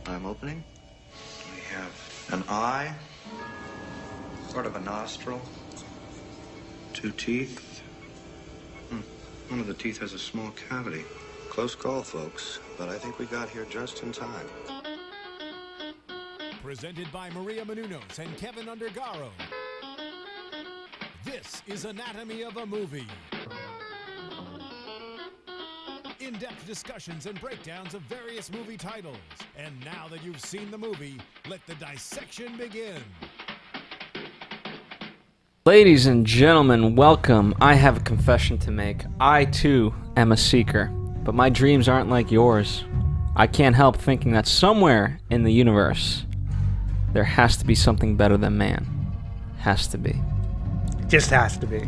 I'm opening. We have an eye, sort of a nostril, 2 teeth. One of the teeth has a small cavity. Close call, folks, but I think we got here just in time. Presented by Maria Menounos and Kevin Undergaro. This is Anatomy of a Movie. In-depth discussions and breakdowns of various movie titles. And now that you've seen the movie, let the dissection begin. Ladies and gentlemen, welcome. I have a confession to make. I, too, am a seeker, but my dreams aren't like yours. I can't help thinking that somewhere in the universe, there has to be something better than man. Has to be. Just has to be.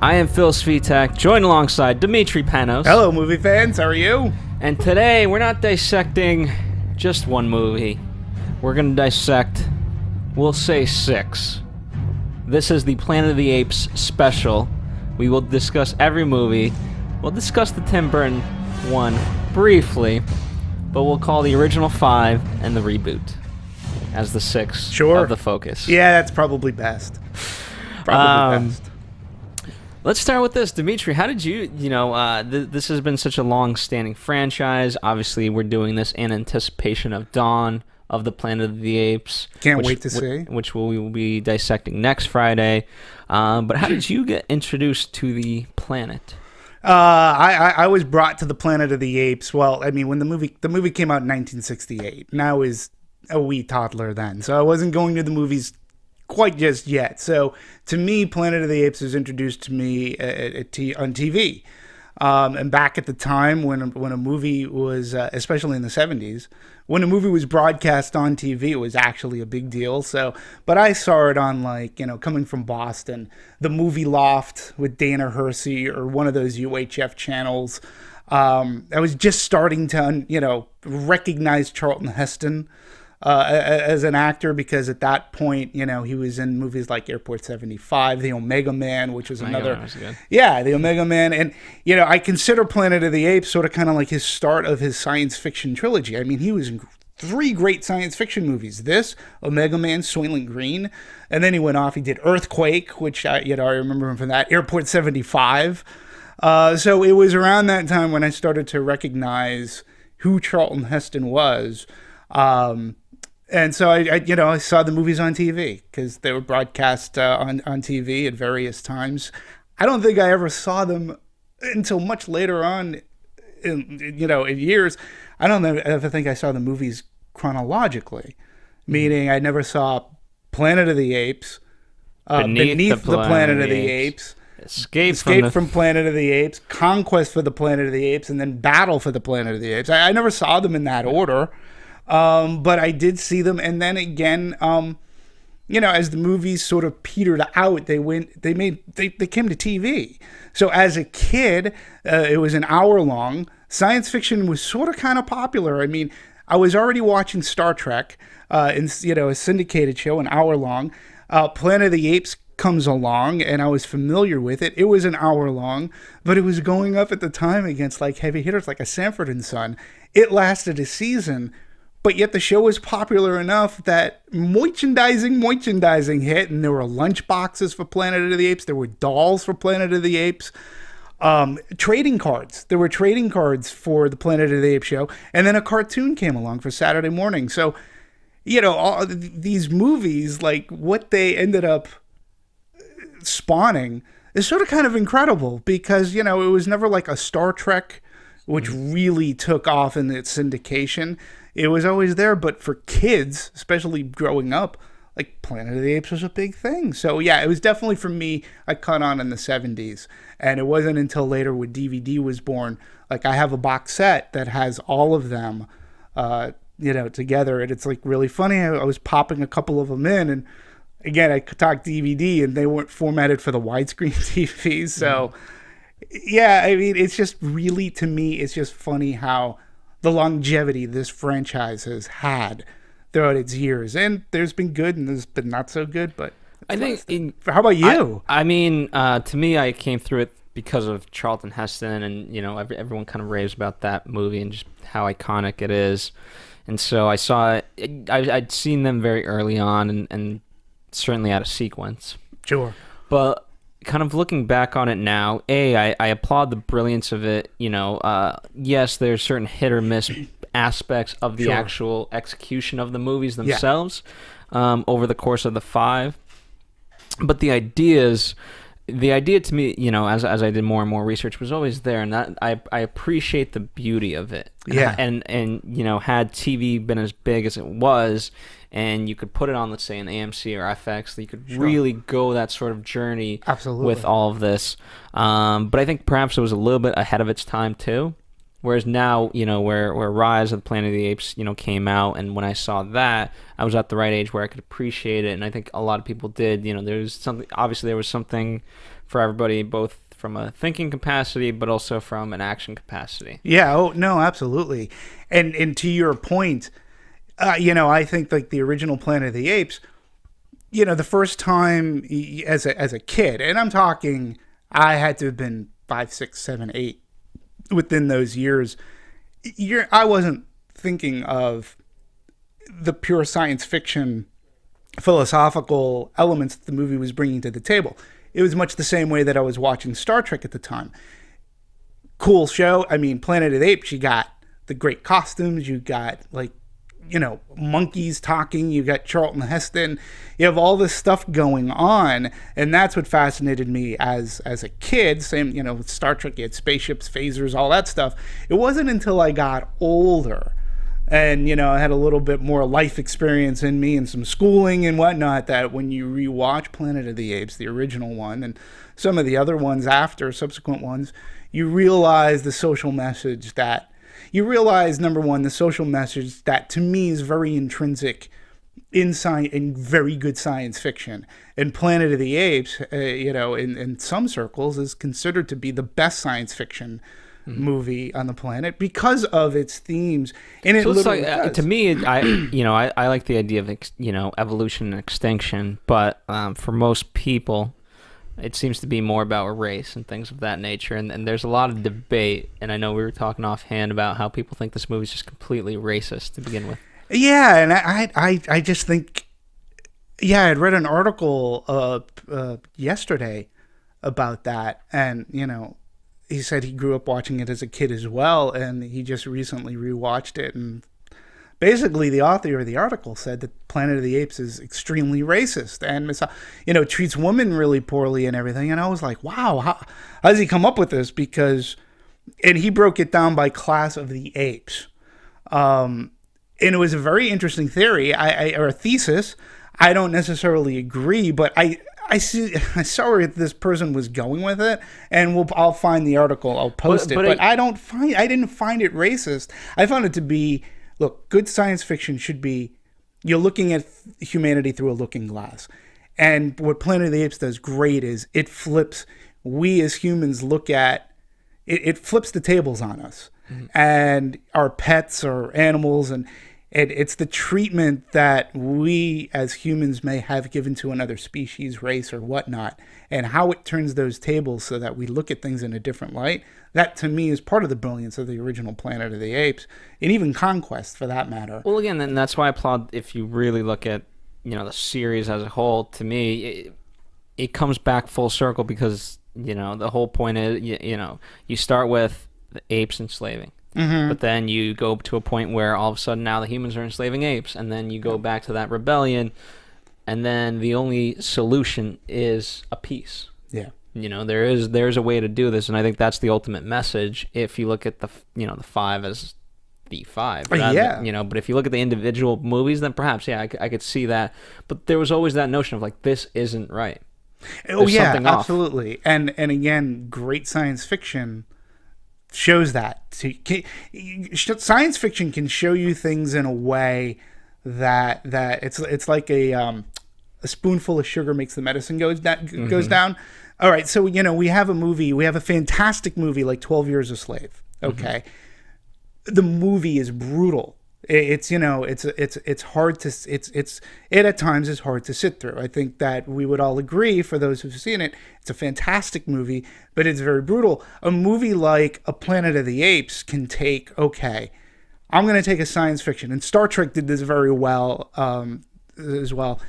I am Phil Svitek, joined alongside Dimitri Panos. Hello, movie fans. How are you? And today, we're not dissecting just one movie. We're going to dissect, we'll say 6. This is the Planet of the Apes special. We will discuss every movie. We'll discuss the Tim Burton one briefly, but we'll call the original 5 and the reboot as the 6 of the focus. Yeah, that's probably best. Probably best. Let's start with this. Dimitri, how did you this has been such a long-standing franchise. Obviously, we're doing this in anticipation of Dawn of the Planet of the Apes. Can't wait to see. Which we will be dissecting next Friday. But how did you get introduced to the planet? I was brought to the Planet of the Apes. Well, I mean, when the movie came out in 1968, and I was a wee toddler then, so I wasn't going to the movies quite just yet. So to me, Planet of the Apes was introduced to me on TV. And back at the time when a movie was, especially in the 70s, when a movie was broadcast on TV, it was actually a big deal. So, but I saw it on, coming from Boston, the Movie Loft with Dana Hersey or one of those UHF channels. I was just starting to, recognize Charlton Heston as an actor, because at that point, he was in movies like Airport 75, The Omega Man, which was another, The Omega Man, and I consider Planet of the Apes sort of kind of like his start of his science fiction trilogy. I mean, he was in 3 great science fiction movies: this, Omega Man, Soylent Green, and then he went off. He did Earthquake, which I remember him from that. Airport 75. So it was around that time when I started to recognize who Charlton Heston was. And so I saw the movies on TV because they were broadcast on TV at various times. I don't think I ever saw them until much later on in years. I don't ever think I saw the movies chronologically, meaning I never saw Planet of the Apes, Beneath the Planet of the Apes, Escape from Planet of the Apes, Conquest for the Planet of the Apes, and then Battle for the Planet of the Apes. I never saw them in that order. But I did see them, and then again, as the movies sort of petered out, they came to TV. So as a kid, it was an hour long. Science fiction was sort of kind of popular. I mean, I was already watching Star Trek, a syndicated show, an hour long. Planet of the Apes comes along, and I was familiar with it. It was an hour long, but it was going up at the time against heavy hitters like a Sanford and Son. It lasted a season. But yet the show was popular enough that merchandising hit, and there were lunch boxes for Planet of the Apes. There were dolls for Planet of the Apes. Trading cards. There were trading cards for the Planet of the Apes show. And then a cartoon came along for Saturday morning. So, all these movies, what they ended up spawning is sort of kind of incredible because, it was never like a Star Trek, which really took off in its syndication. It was always there, but for kids, especially growing up, Planet of the Apes was a big thing. So yeah, it was definitely for me. I caught on in the 70s, and it wasn't until later when DVD was born. I have a box set that has all of them, together, and it's really funny. I was popping a couple of them in, and again, I talked DVD, and they weren't formatted for the widescreen TVs. So yeah, I mean, it's just really, to me, it's just funny how the longevity this franchise has had throughout its years. And there's been good and there's been not so good, but I think how about you? I mean, to me, I came through it because of Charlton Heston, and everyone kind of raves about that movie and just how iconic it is. And so I saw it. I'd seen them very early on, and certainly out of sequence. Sure. But kind of looking back on it now, I applaud the brilliance of it. Yes, there's certain hit or miss aspects of the actual execution of the movies themselves over the course of the 5. But the idea to me, as I did more and more research, was always there, and that I appreciate the beauty of it. Yeah. And had TV been as big as it was, and you could put it on, let's say, an AMC or FX, you could really go that sort of journey with all of this. But I think perhaps it was a little bit ahead of its time too. Whereas now, where Rise of the Planet of the Apes, came out, and when I saw that, I was at the right age where I could appreciate it, and I think a lot of people did. There's something. Obviously, there was something for everybody, both from a thinking capacity, but also from an action capacity. Yeah. Oh no, absolutely. And to your point, I think like the original Planet of the Apes, the first time as a kid, and I'm talking, I had to have been 5, 6, 7, 8. Within those years, I wasn't thinking of the pure science fiction philosophical elements that the movie was bringing to the table. It was much the same way that I was watching Star Trek at the time. Cool show. I mean, Planet of the Apes, you got the great costumes, you got monkeys talking, you got Charlton Heston, you have all this stuff going on, and that's what fascinated me as a kid. Same, with Star Trek, you had spaceships, phasers, all that stuff. It wasn't until I got older and, I had a little bit more life experience in me and some schooling and whatnot, that when you rewatch Planet of the Apes, the original one, and some of the other ones after, subsequent ones, you realize the social message that number one, the social message that to me is very intrinsic in very good science fiction. And Planet of the Apes, in some circles, is considered to be the best science fiction movie on the planet because of its themes. And so to me, I like the idea of evolution and extinction, but for most people, it seems to be more about race and things of that nature, and there's a lot of debate, and I know we were talking offhand about how people think this movie's just completely racist to begin with. Yeah, and I just think, I'd read an article yesterday about that, and, he said he grew up watching it as a kid as well, and he just recently rewatched it, and basically, the author of the article said that Planet of the Apes is extremely racist and, treats women really poorly and everything. And I was like, wow, how does he come up with this? And he broke it down by class of the apes. And it was a very interesting theory, or a thesis. I don't necessarily agree, but I saw where this person was going with it, and I'll find the article, I'll post it. But I didn't find it racist. I found it to be, look, good science fiction should be, you're looking at humanity through a looking glass. And what Planet of the Apes does great is it flips, we as humans look at, it flips the tables on us. Mm-hmm. And our pets or animals, and it's the treatment that we as humans may have given to another species, race, or whatnot, and how it turns those tables so that we look at things in a different light. That, to me, is part of the brilliance of the original Planet of the Apes, and even Conquest, for that matter. Well, again, and that's why I applaud, if you really look at, the series as a whole, to me, it comes back full circle because, the whole point is, you start with the apes enslaving. Mm-hmm. But then you go to a point where all of a sudden now the humans are enslaving apes, and then you go back to that rebellion, and then the only solution is a peace. Yeah. There's a way to do this, and I think that's the ultimate message. If you look at the 5 as the 5, but if you look at the individual movies, then perhaps I could see that. But there was always that notion of like, this isn't right. There's something off. Absolutely. And again, great science fiction shows that. Science fiction can show you things in a way that it's like a spoonful of sugar makes the medicine goes down. All right, so we have a fantastic movie like 12 Years a Slave. Okay, the movie is brutal. It's hard to it at times is hard to sit through. I think that we would all agree, for those who've seen it, it's a fantastic movie, but it's very brutal. A movie like A Planet of the Apes can take, I'm going to take a science fiction, and Star Trek did this very well as well.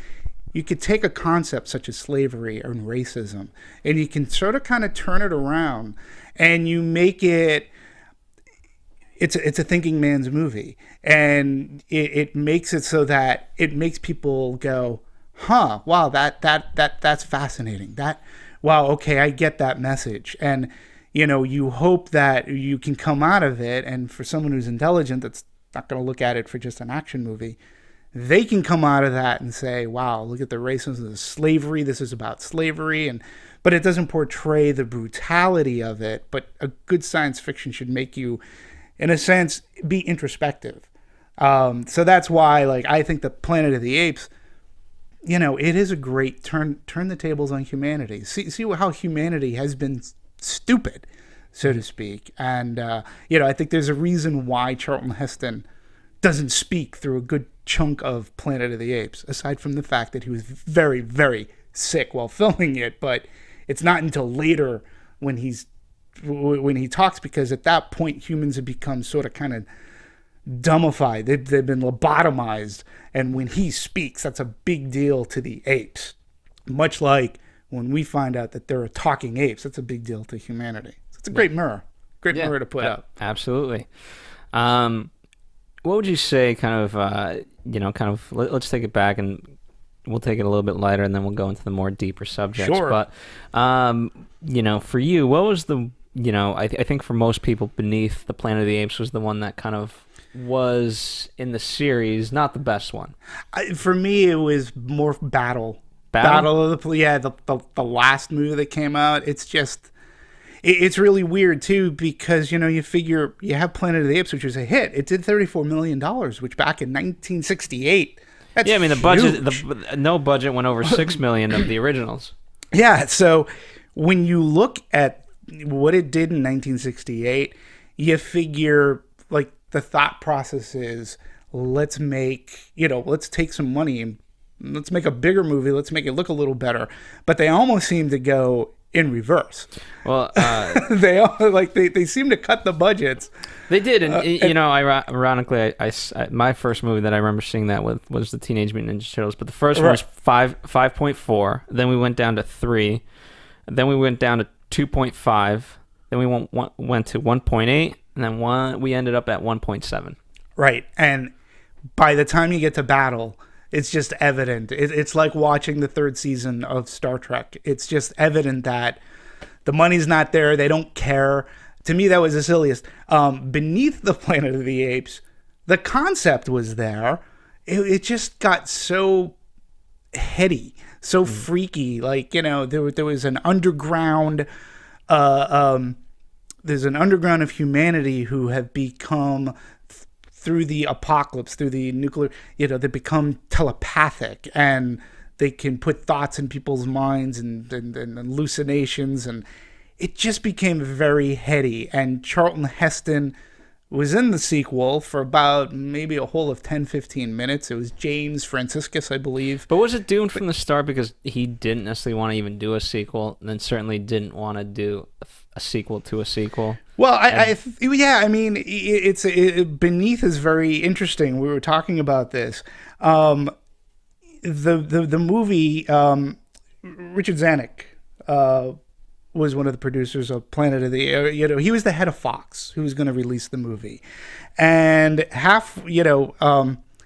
You could take a concept such as slavery and racism, and you can sort of kind of turn it around, and you make it. It's a thinking man's movie, and it makes it so that it makes people go, "Huh, wow, that's fascinating. Wow, okay, I get that message." And you hope that you can come out of it, and for someone who's intelligent, that's not going to look at it for just an action movie, they can come out of that and say, "Wow, look at the racism, the slavery. This is about slavery," but it doesn't portray the brutality of it. But a good science fiction should make you, in a sense, be introspective. So that's why, I think the Planet of the Apes, it is a great turn the tables on humanity. See how humanity has been stupid, so to speak. And I think there's a reason why Charlton Heston doesn't speak through a good chunk of Planet of the Apes, aside from the fact that he was very, very sick while filming it. But it's not until later when he talks, because at that point humans have become sort of kind of dumbified. They've been lobotomized, and when he speaks, that's a big deal to the apes. Much like when we find out that there are talking apes, that's a big deal to humanity. So it's a great mirror to put up. Absolutely. What would you say, let's take it back, and we'll take it a little bit lighter, and then we'll go into the more deeper subjects. Sure. But, for you, what was the, I think for most people, Beneath the Planet of the Apes was the one that kind of was in the series, not the best one. For me, it was more Battle of the last movie that came out. It's just, it's really weird too, because you figure you have Planet of the Apes, which was a hit. It did $34 million, which back in 1968. That's the huge. budget, no budget went over $6 million of the originals. Yeah, so when you look at what it did in 1968, you figure the thought process is, let's take some money and let's make a bigger movie. Let's make it look a little better. But they almost seem to go in reverse. Well, they seem to cut the budgets. They did, and ironically, I my first movie that I remember seeing that with was the Teenage Mutant Ninja Turtles. But the first one was 5.4. Then we went down to 3. Then we went down to 2.5. Then we went to 1.8, and then we ended up at 1.7. Right, and by the time you get to Battle, it's just evident. It's like watching the third season of Star Trek. It's just evident that the money's not there. They don't care. To me, that was the silliest. Beneath the Planet of the Apes, the concept was there. It just got so heady, so freaky. There was an underground. There's an underground of humanity who have become, through the apocalypse, through the nuclear, they become telepathic, and they can put thoughts in people's minds and hallucinations, and it just became very heady. And Charlton Heston was in the sequel for about maybe a whole of 10-15 minutes. It was James Franciscus, I believe. But was it doomed from the start because he didn't necessarily want to even do a sequel, and then certainly didn't want to do a sequel to a sequel? Well, Beneath is very interesting. We were talking about this. The movie, Richard Zanuck was one of the producers of Planet of the, he was the head of Fox, who was going to release the movie, and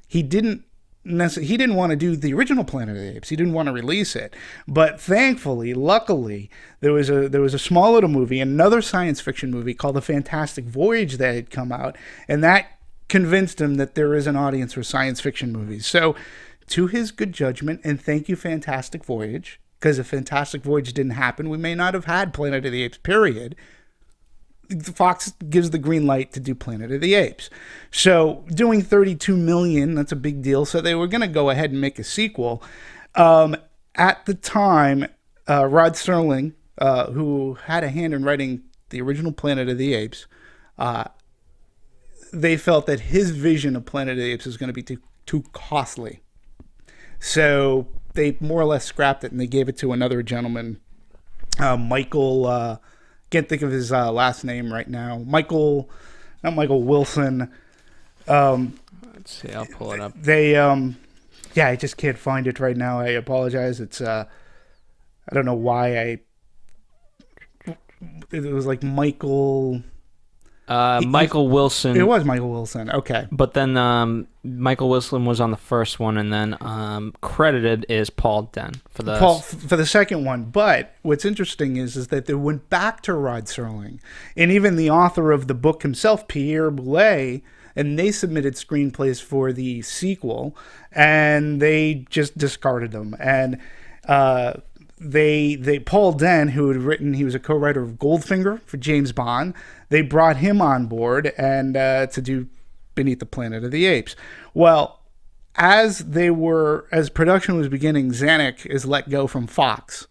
he didn't want to do the original Planet of the Apes. He didn't want to release it, but thankfully, luckily, there was a small little movie, another science fiction movie called The Fantastic Voyage that had come out, and that convinced him that there is an audience for science fiction movies. So, to his good judgment, and thank you, Fantastic Voyage, because if Fantastic Voyage didn't happen, we may not have had Planet of the Apes, period. Fox gives the green light to do Planet of the Apes. So doing $32 million, that's a big deal. So they were going to go ahead and make a sequel. At the time, Rod Serling, who had a hand in writing the original Planet of the Apes, they felt that his vision of Planet of the Apes was going to be too costly. So they more or less scrapped it, and they gave it to another gentleman, Michael. Can't think of his last name right now. Not Michael Wilson. Let's see. I'll pull it up. They, yeah, I just can't find it right now. I apologize. It's, I don't know why it was like Michael. Michael Wilson. It was Michael Wilson. Okay. But then Michael Wilson was on the first one, and then credited is Paul Den for the second one. But what's interesting is that they went back to Rod Serling, and even the author of the book himself, Pierre Boulet, and they submitted screenplays for the sequel, and they just discarded them. And they Paul Den, who had written, he was a co-writer of Goldfinger for James Bond. They brought him on board and to do Beneath the Planet of the Apes. Well, as production was beginning, Zanuck is let go from Fox,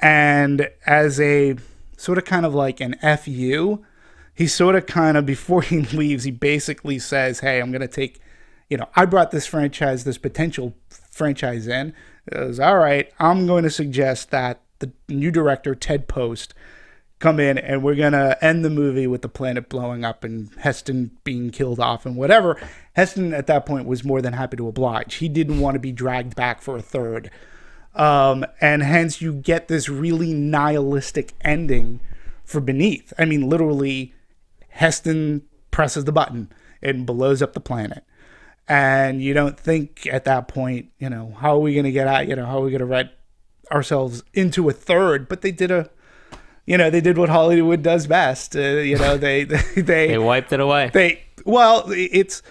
and as a sort of kind of like an FU, he sort of kind of, before he leaves, he basically says, "Hey, I'm going to take, I brought this potential franchise in. It was, all right, I'm going to suggest that the new director, Ted Post, come in and we're going to end the movie with the planet blowing up and Heston being killed off and whatever." Heston at that point was more than happy to oblige. He didn't want to be dragged back for a third. And hence you get this really nihilistic ending for Beneath. I mean, literally, Heston presses the button and blows up the planet. And you don't think at that point, how are we going to get out? How are we going to write ourselves into a third? But they did they did what Hollywood does best. They wiped it away. It's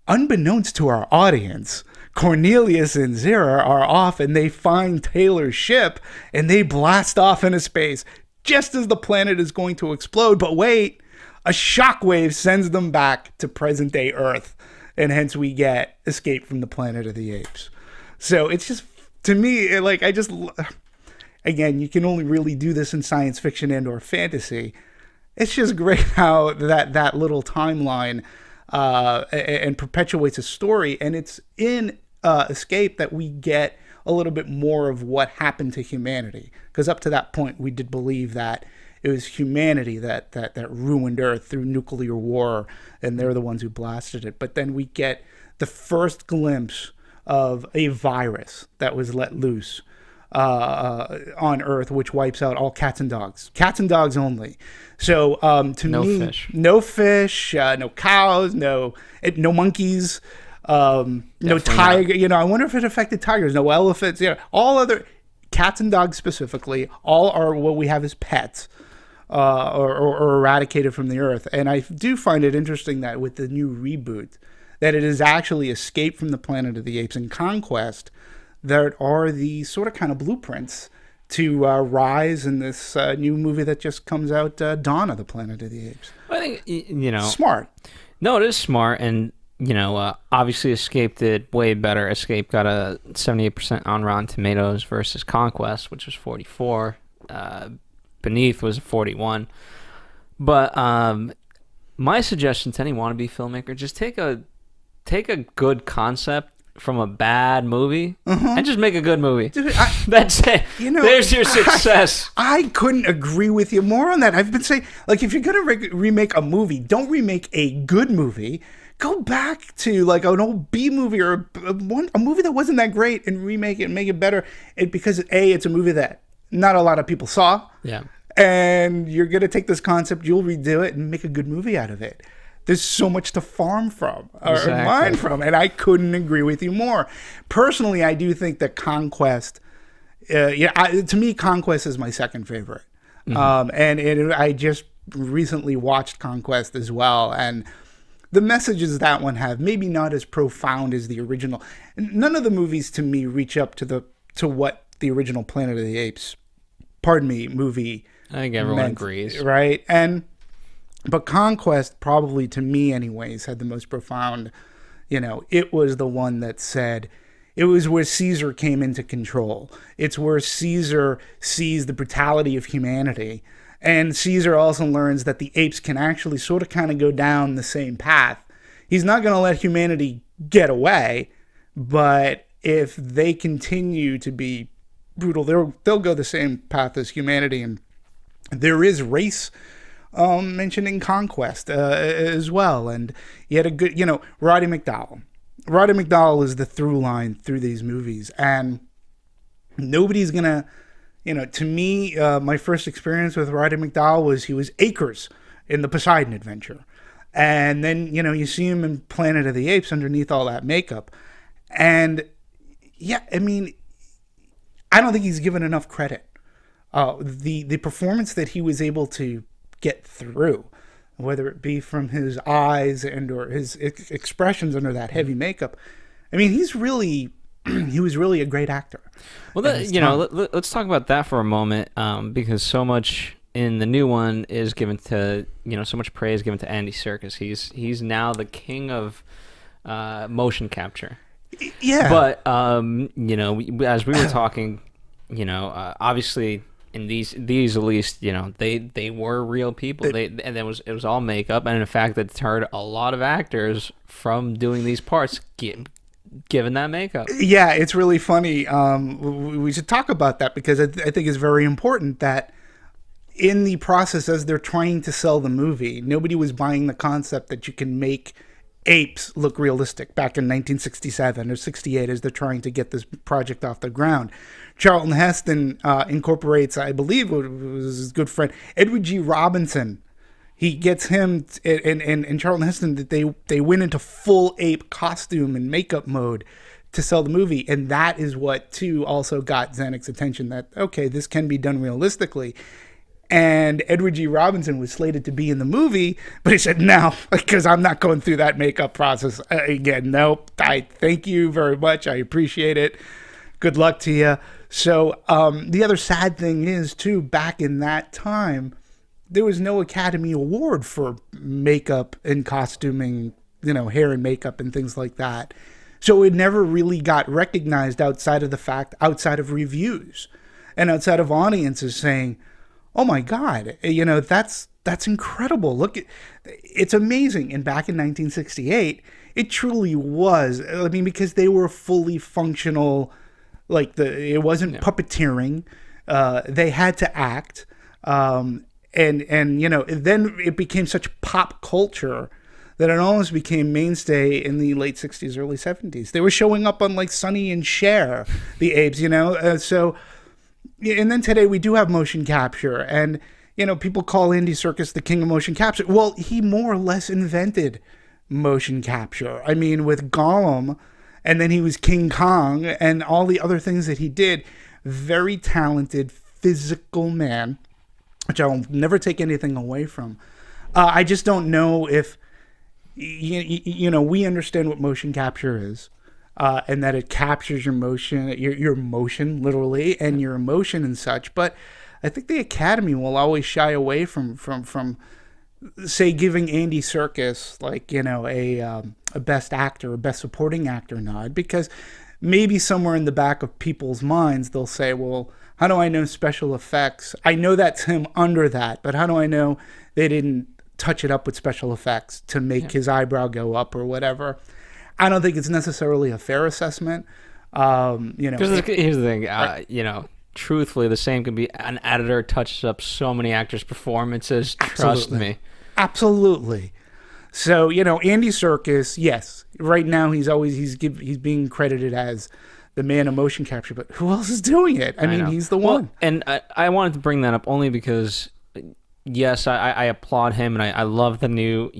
unbeknownst to our audience. Cornelius and Zira are off, and they find Taylor's ship, and they blast off into space just as the planet is going to explode. But wait, a shockwave sends them back to present-day Earth, and hence we get Escape from the Planet of the Apes. So it's just, to me, again, you can only really do this in science fiction and or fantasy. It's just great how that little timeline and perpetuates a story, and it's in Escape that we get a little bit more of what happened to humanity, because up to that point we did believe that it was humanity that ruined Earth through nuclear war, and they're the ones who blasted it. But then we get the first glimpse of a virus that was let loose on Earth, which wipes out all cats and dogs. Cats and dogs only. So no fish, no cows, no monkeys, no tiger. Not. I wonder if it affected tigers. No elephants. All other cats and dogs specifically. All are what we have as pets. Or eradicated from the Earth. And I do find it interesting that with the new reboot, that it is actually Escape from the Planet of the Apes and Conquest that are the sort of kind of blueprints to Rise in this new movie that just comes out, Dawn of the Planet of the Apes. I think, smart. No, it is smart. And, obviously Escape did way better. Escape got a 78% on Rotten Tomatoes versus Conquest, which was 44. Beneath was 41. But my suggestion to any wannabe filmmaker, just take a good concept from a bad movie and just make a good movie. Dude, that's it. There's your success. I couldn't agree with you more on that. I've been saying, if you're going to remake a movie, don't remake a good movie. Go back to an old B movie or a movie that wasn't that great and remake it and make it better. Because it's a movie that not a lot of people saw. Yeah. And you're going to take this concept, you'll redo it and make a good movie out of it. There's so much to farm from, or mine from, and I couldn't agree with you more. Personally, I do think that Conquest, to me, Conquest is my second favorite. And I just recently watched Conquest as well, and the messages that one have, maybe not as profound as the original. None of the movies, to me, reach up to what the original Planet of the Apes, movie. I think everyone agrees. Right? But Conquest, probably to me anyways, had the most profound, it was the one that said, it was where Caesar came into control. It's where Caesar sees the brutality of humanity. And Caesar also learns that the apes can actually sort of kind of go down the same path. He's not going to let humanity get away, but if they continue to be brutal, they'll go the same path as humanity. And there is race mentioned in Conquest as well. And you had a good, Roddy McDowall. Roddy McDowall is the through line through these movies. And nobody's going to, to me, my first experience with Roddy McDowall was he was Acres in the Poseidon Adventure. And then, you see him in Planet of the Apes underneath all that makeup. And yeah, I mean, I don't think he's given enough credit. The performance that he was able to get through, whether it be from his eyes and or his expressions under that heavy makeup, I mean, he was really a great actor. Well, let's talk about that for a moment, because so much in the new one is given to, so much praise given to Andy Serkis. He's now the king of motion capture. Yeah. But as we were talking, obviously in these at least, they were real people. And it was all makeup, and in fact, that deterred a lot of actors from doing these parts, given that makeup. Yeah, it's really funny. We should talk about that because I think it's very important that in the process, as they're trying to sell the movie, nobody was buying the concept that you can make apes look realistic back in 1967 or 68 as they're trying to get this project off the ground. Charlton Heston incorporates, I believe it was his good friend, Edward G. Robinson. He gets him and Charlton Heston, that they went into full ape costume and makeup mode to sell the movie. And that is what, too, also got Zanuck's attention, that, okay, this can be done realistically. And Edward G. Robinson was slated to be in the movie, but he said, no, because I'm not going through that makeup process again. Nope. I thank you very much. I appreciate it. Good luck to you. So the other sad thing is, too, back in that time, there was no Academy Award for makeup and costuming, hair and makeup and things like that. So it never really got recognized outside of reviews and outside of audiences saying, oh my God, that's incredible. Look, it's amazing. And back in 1968, it truly was. I mean, because they were fully functional, it wasn't puppeteering. They had to act. And then it became such pop culture that it almost became mainstay in the late 60s, early 70s. They were showing up on Sonny and Cher, the apes, so... And then today we do have motion capture, and people call Andy Serkis the king of motion capture. Well, he more or less invented motion capture. I mean, with Gollum, and then he was King Kong, and all the other things that he did. Very talented, physical man, which I'll never take anything away from. I just don't know if we understand what motion capture is. And that it captures your motion, your motion literally, and your emotion and such. But I think the Academy will always shy away from say, giving Andy Serkis a best actor or best supporting actor nod, because maybe somewhere in the back of people's minds they'll say, well, how do I know special effects? I know that's him under that, but how do I know they didn't touch it up with special effects to make his eyebrow go up or whatever? I don't think it's necessarily a fair assessment. Here's the thing, truthfully, the same can be. An editor touches up so many actors' performances. Trust me. Absolutely. So Andy Serkis, yes, right now he's being credited as the man of motion capture, but who else is doing it? I mean, he's the one. And I wanted to bring that up only because, yes, I applaud him, and I love the new,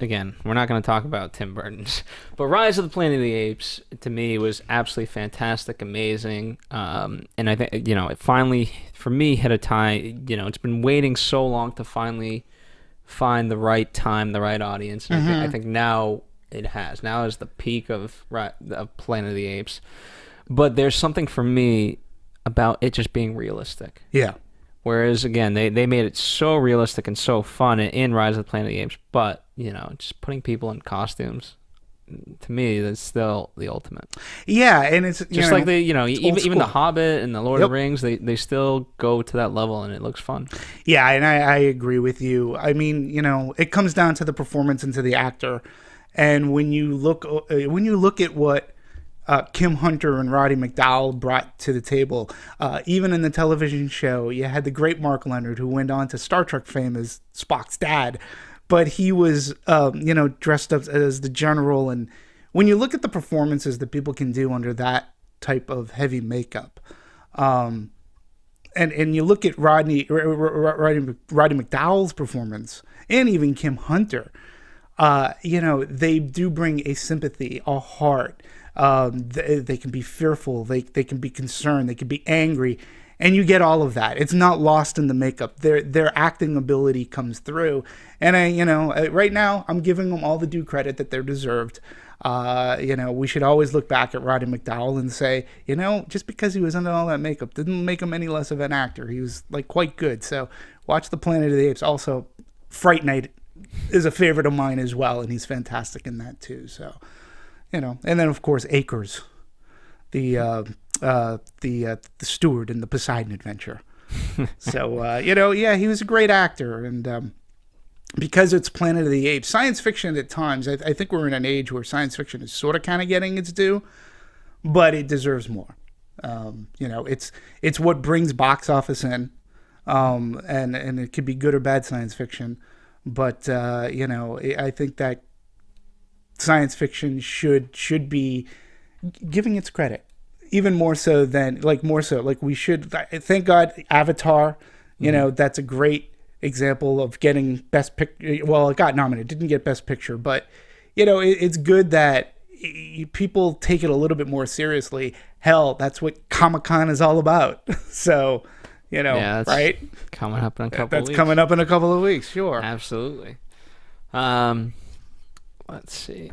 Again, we're not going to talk about Tim Burton's, but Rise of the Planet of the Apes, to me, was absolutely fantastic, amazing, and I think, it finally, for me, hit a time, it's been waiting so long to finally find the right time, the right audience, and I think now it has. Now is the peak of Planet of the Apes, but there's something for me about it just being realistic. Yeah. Whereas, again, they made it so realistic and so fun in Rise of the Planet of the Apes, but, just putting people in costumes, to me, that's still the ultimate. Yeah, and it's... Just like even The Hobbit and The Lord of the Rings, they still go to that level, and it looks fun. Yeah, and I agree with you. I mean, it comes down to the performance and to the actor. And when you look at what Kim Hunter and Roddy McDowall brought to the table. Even in the television show, you had the great Mark Leonard, who went on to Star Trek fame as Spock's dad, but he was, dressed up as the general. And when you look at the performances that people can do under that type of heavy makeup, and you look at Roddy McDowall's performance, and even Kim Hunter, they do bring a sympathy, a heart. They can be fearful, they can be concerned, they can be angry, and you get all of that. It's not lost in the makeup. Their acting ability comes through, and right now I'm giving them all the due credit that they're deserved. We should always look back at Roddy McDowall and say, just because he was under all that makeup didn't make him any less of an actor. He was quite good. So watch the Planet of the Apes. Also, Fright Night is a favorite of mine as well, and he's fantastic in that too. So, and then of course Akers, the steward in the Poseidon Adventure. So he was a great actor, and because it's Planet of the Apes, science fiction at times, I think we're in an age where science fiction is sort of kind of getting its due, but it deserves more. It's what brings box office in, and it could be good or bad science fiction, but I think that science fiction should be giving its credit, even more so we should. Thank God Avatar, that's a great example of getting best picture. Well, it got nominated, didn't get best picture, but it's good that people take it a little bit more seriously. Hell, that's what Comic-Con is all about. So, right? Coming up in a couple of weeks. That's coming up in a couple of weeks, sure. Absolutely. Let's see.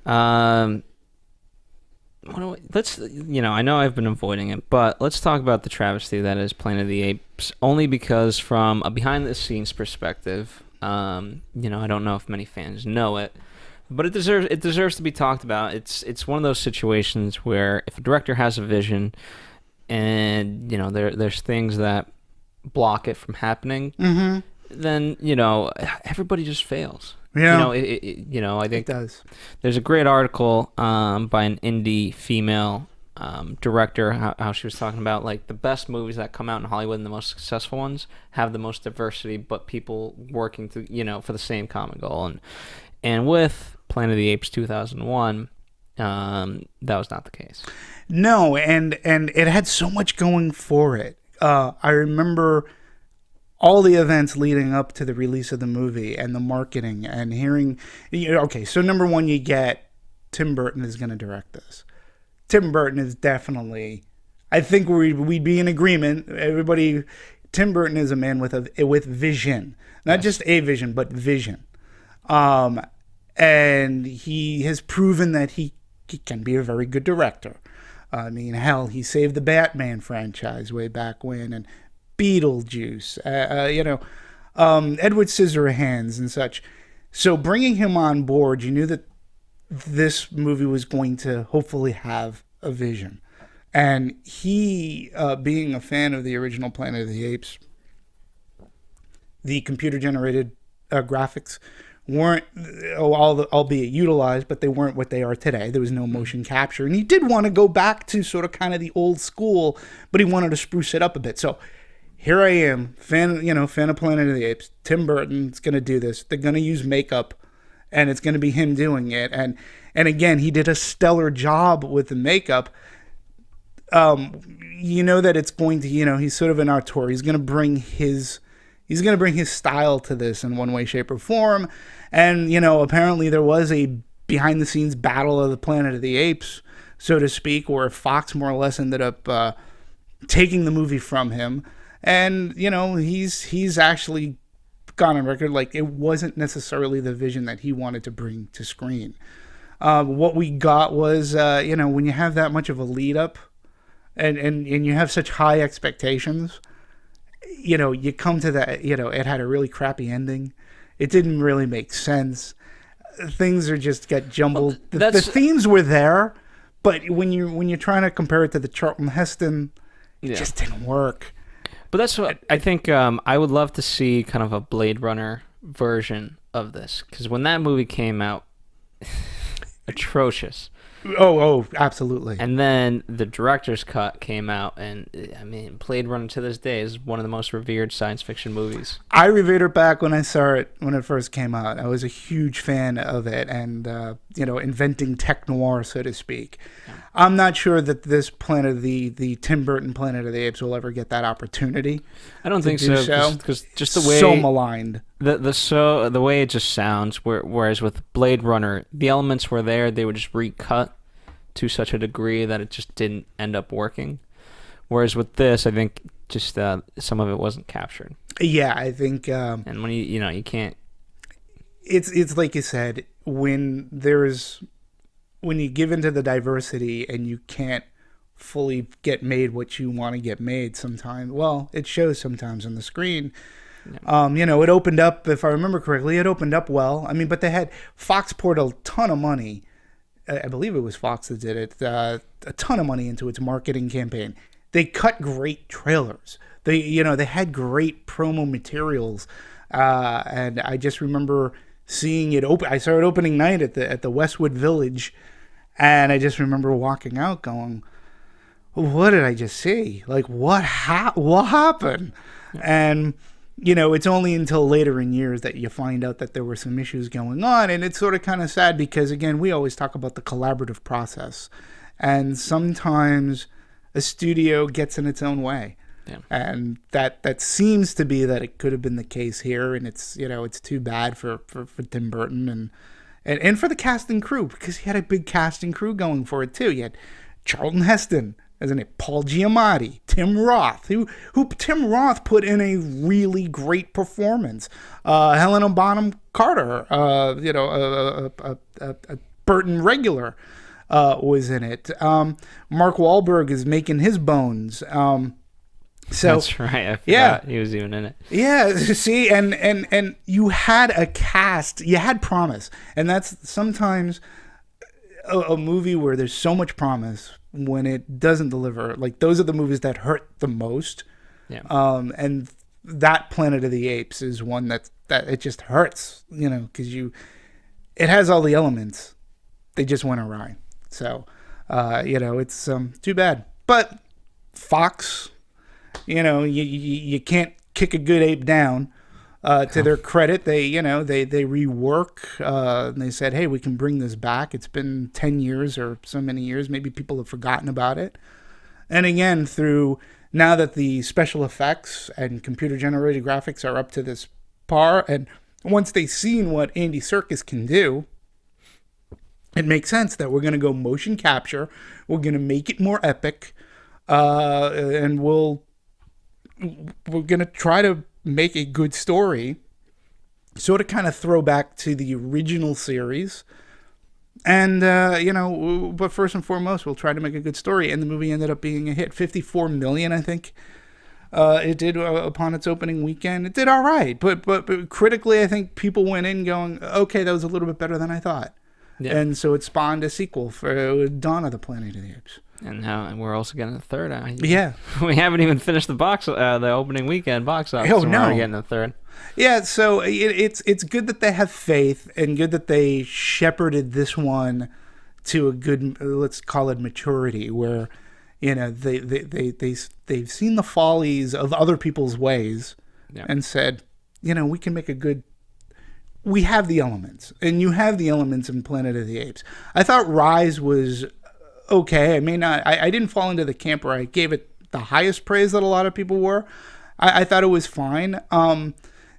I know I've been avoiding it, but let's talk about the travesty that is Planet of the Apes, only because from a behind-the-scenes perspective, I don't know if many fans know it, but it deserves to be talked about. It's one of those situations where if a director has a vision, and there's things that block it from happening, then everybody just fails. Yeah. I think it does. There's a great article by an indie female director, how she was talking about the best movies that come out in Hollywood and the most successful ones have the most diversity, but people working to for the same common goal. And with Planet of the Apes 2001, that was not the case. No, and it had so much going for it. I remember all the events leading up to the release of the movie and the marketing and hearing, okay, so number one, you get Tim Burton is going to direct this. Tim Burton is definitely, I think we'd be in agreement. Everybody, Tim Burton is a man with vision, not just a vision, but vision. And he has proven that he can be a very good director. I mean, hell, he saved the Batman franchise way back when, and Beetlejuice, Edward Scissorhands and such. So bringing him on board, you knew that this movie was going to hopefully have a vision. And he, being a fan of the original Planet of the Apes, the computer-generated graphics weren't, albeit utilized, but they weren't what they are today. There was no motion capture. And he did want to go back to sort of kind of the old school, but he wanted to spruce it up a bit. So here I am, fan of Planet of the Apes. Tim Burton's going to do this. They're going to use makeup, and it's going to be him doing it. And again, he did a stellar job with the makeup. That it's going to, he's sort of an auteur. He's going to bring his style to this in one way, shape, or form. And, apparently there was a behind-the-scenes battle of the Planet of the Apes, so to speak, where Fox more or less ended up taking the movie from him. And, he's actually gone on record it wasn't necessarily the vision that he wanted to bring to screen. What we got was, when you have that much of a lead up and you have such high expectations, you come to that, it had a really crappy ending. It didn't really make sense. Things just got jumbled. Well, the themes were there, but when you're trying to compare it to the Charlton Heston, it just didn't work. But that's what I think. I would love to see kind of a Blade Runner version of this, because when that movie came out, atrocious. Oh, absolutely. And then the director's cut came out, and I mean, Blade Runner to this day is one of the most revered science fiction movies. I reviewed it back when I saw it when it first came out. I was a huge fan of it, and inventing tech noir, so to speak. Yeah. I'm not sure that this the Tim Burton Planet of the Apes will ever get that opportunity. I don't think so, because just the way so maligned. The way it just sounds, whereas with Blade Runner, the elements were there, they were just recut to such a degree that it just didn't end up working. Whereas with this, I think just some of it wasn't captured. Yeah, I think. And when you can't. It's like you said, when you give into the diversity and you can't fully get made what you want to get made sometimes. Well, it shows sometimes on the screen. Yeah. It opened up, if I remember correctly, it opened up well. I mean, but Fox poured a ton of money. I believe it was Fox that did it. A ton of money into its marketing campaign. They cut great trailers. They had great promo materials. And I just remember seeing it open. I saw it opening night at the Westwood Village. And I just remember walking out going, what did I just see? Like, what happened? And it's only until later in years that you find out that there were some issues going on. And it's sort of kind of sad because, again, we always talk about the collaborative process. And sometimes a studio gets in its own way. Yeah. And that seems to be that it could have been the case here. And it's too bad for Tim Burton and for the cast and crew, because he had a big cast and crew going for it, too. You had Charlton Heston, isn't it? Paul Giamatti, Tim Roth, who Tim Roth put in a really great performance. Helena Bonham Carter, a Burton regular, was in it. Mark Wahlberg is making his bones. So that's right. I forgot he was even in it. Yeah, see, and you had a cast, you had promise, and that's sometimes a movie where there's so much promise when it doesn't deliver. Like, those are the movies that hurt the most. Yeah. And that Planet of the Apes is one that it just hurts, because it has all the elements. They just went awry. So, it's too bad. But Fox, you can't kick a good ape down. To their credit, they rework. And they said, hey, we can bring this back. It's been 10 years or so many years. Maybe people have forgotten about it. And again, now that the special effects and computer-generated graphics are up to this par, and once they've seen what Andy Serkis can do, it makes sense that we're going to go motion capture. We're going to make it more epic. And we're going to try to make a good story, sort of kind of throw back to the original series. And, but first and foremost, we'll try to make a good story. And the movie ended up being a hit. 54 million, I think. It did upon its opening weekend. It did all right. But critically, I think people went in going, okay, that was a little bit better than I thought. Yeah. And so it spawned a sequel for Dawn of the Planet of the Apes. And we're also getting a third. Yeah. We haven't even finished the opening weekend box office. Oh, no. We're getting a third. Yeah, so it's good that they have faith, and good that they shepherded this one to a good, let's call it maturity, where, they've seen the follies of other people's ways, yeah, and said, we can make a good. We have the elements, and you have the elements in Planet of the Apes. I thought Rise was okay. I didn't fall into the camp where I gave it the highest praise that a lot of people were. I thought it was fine.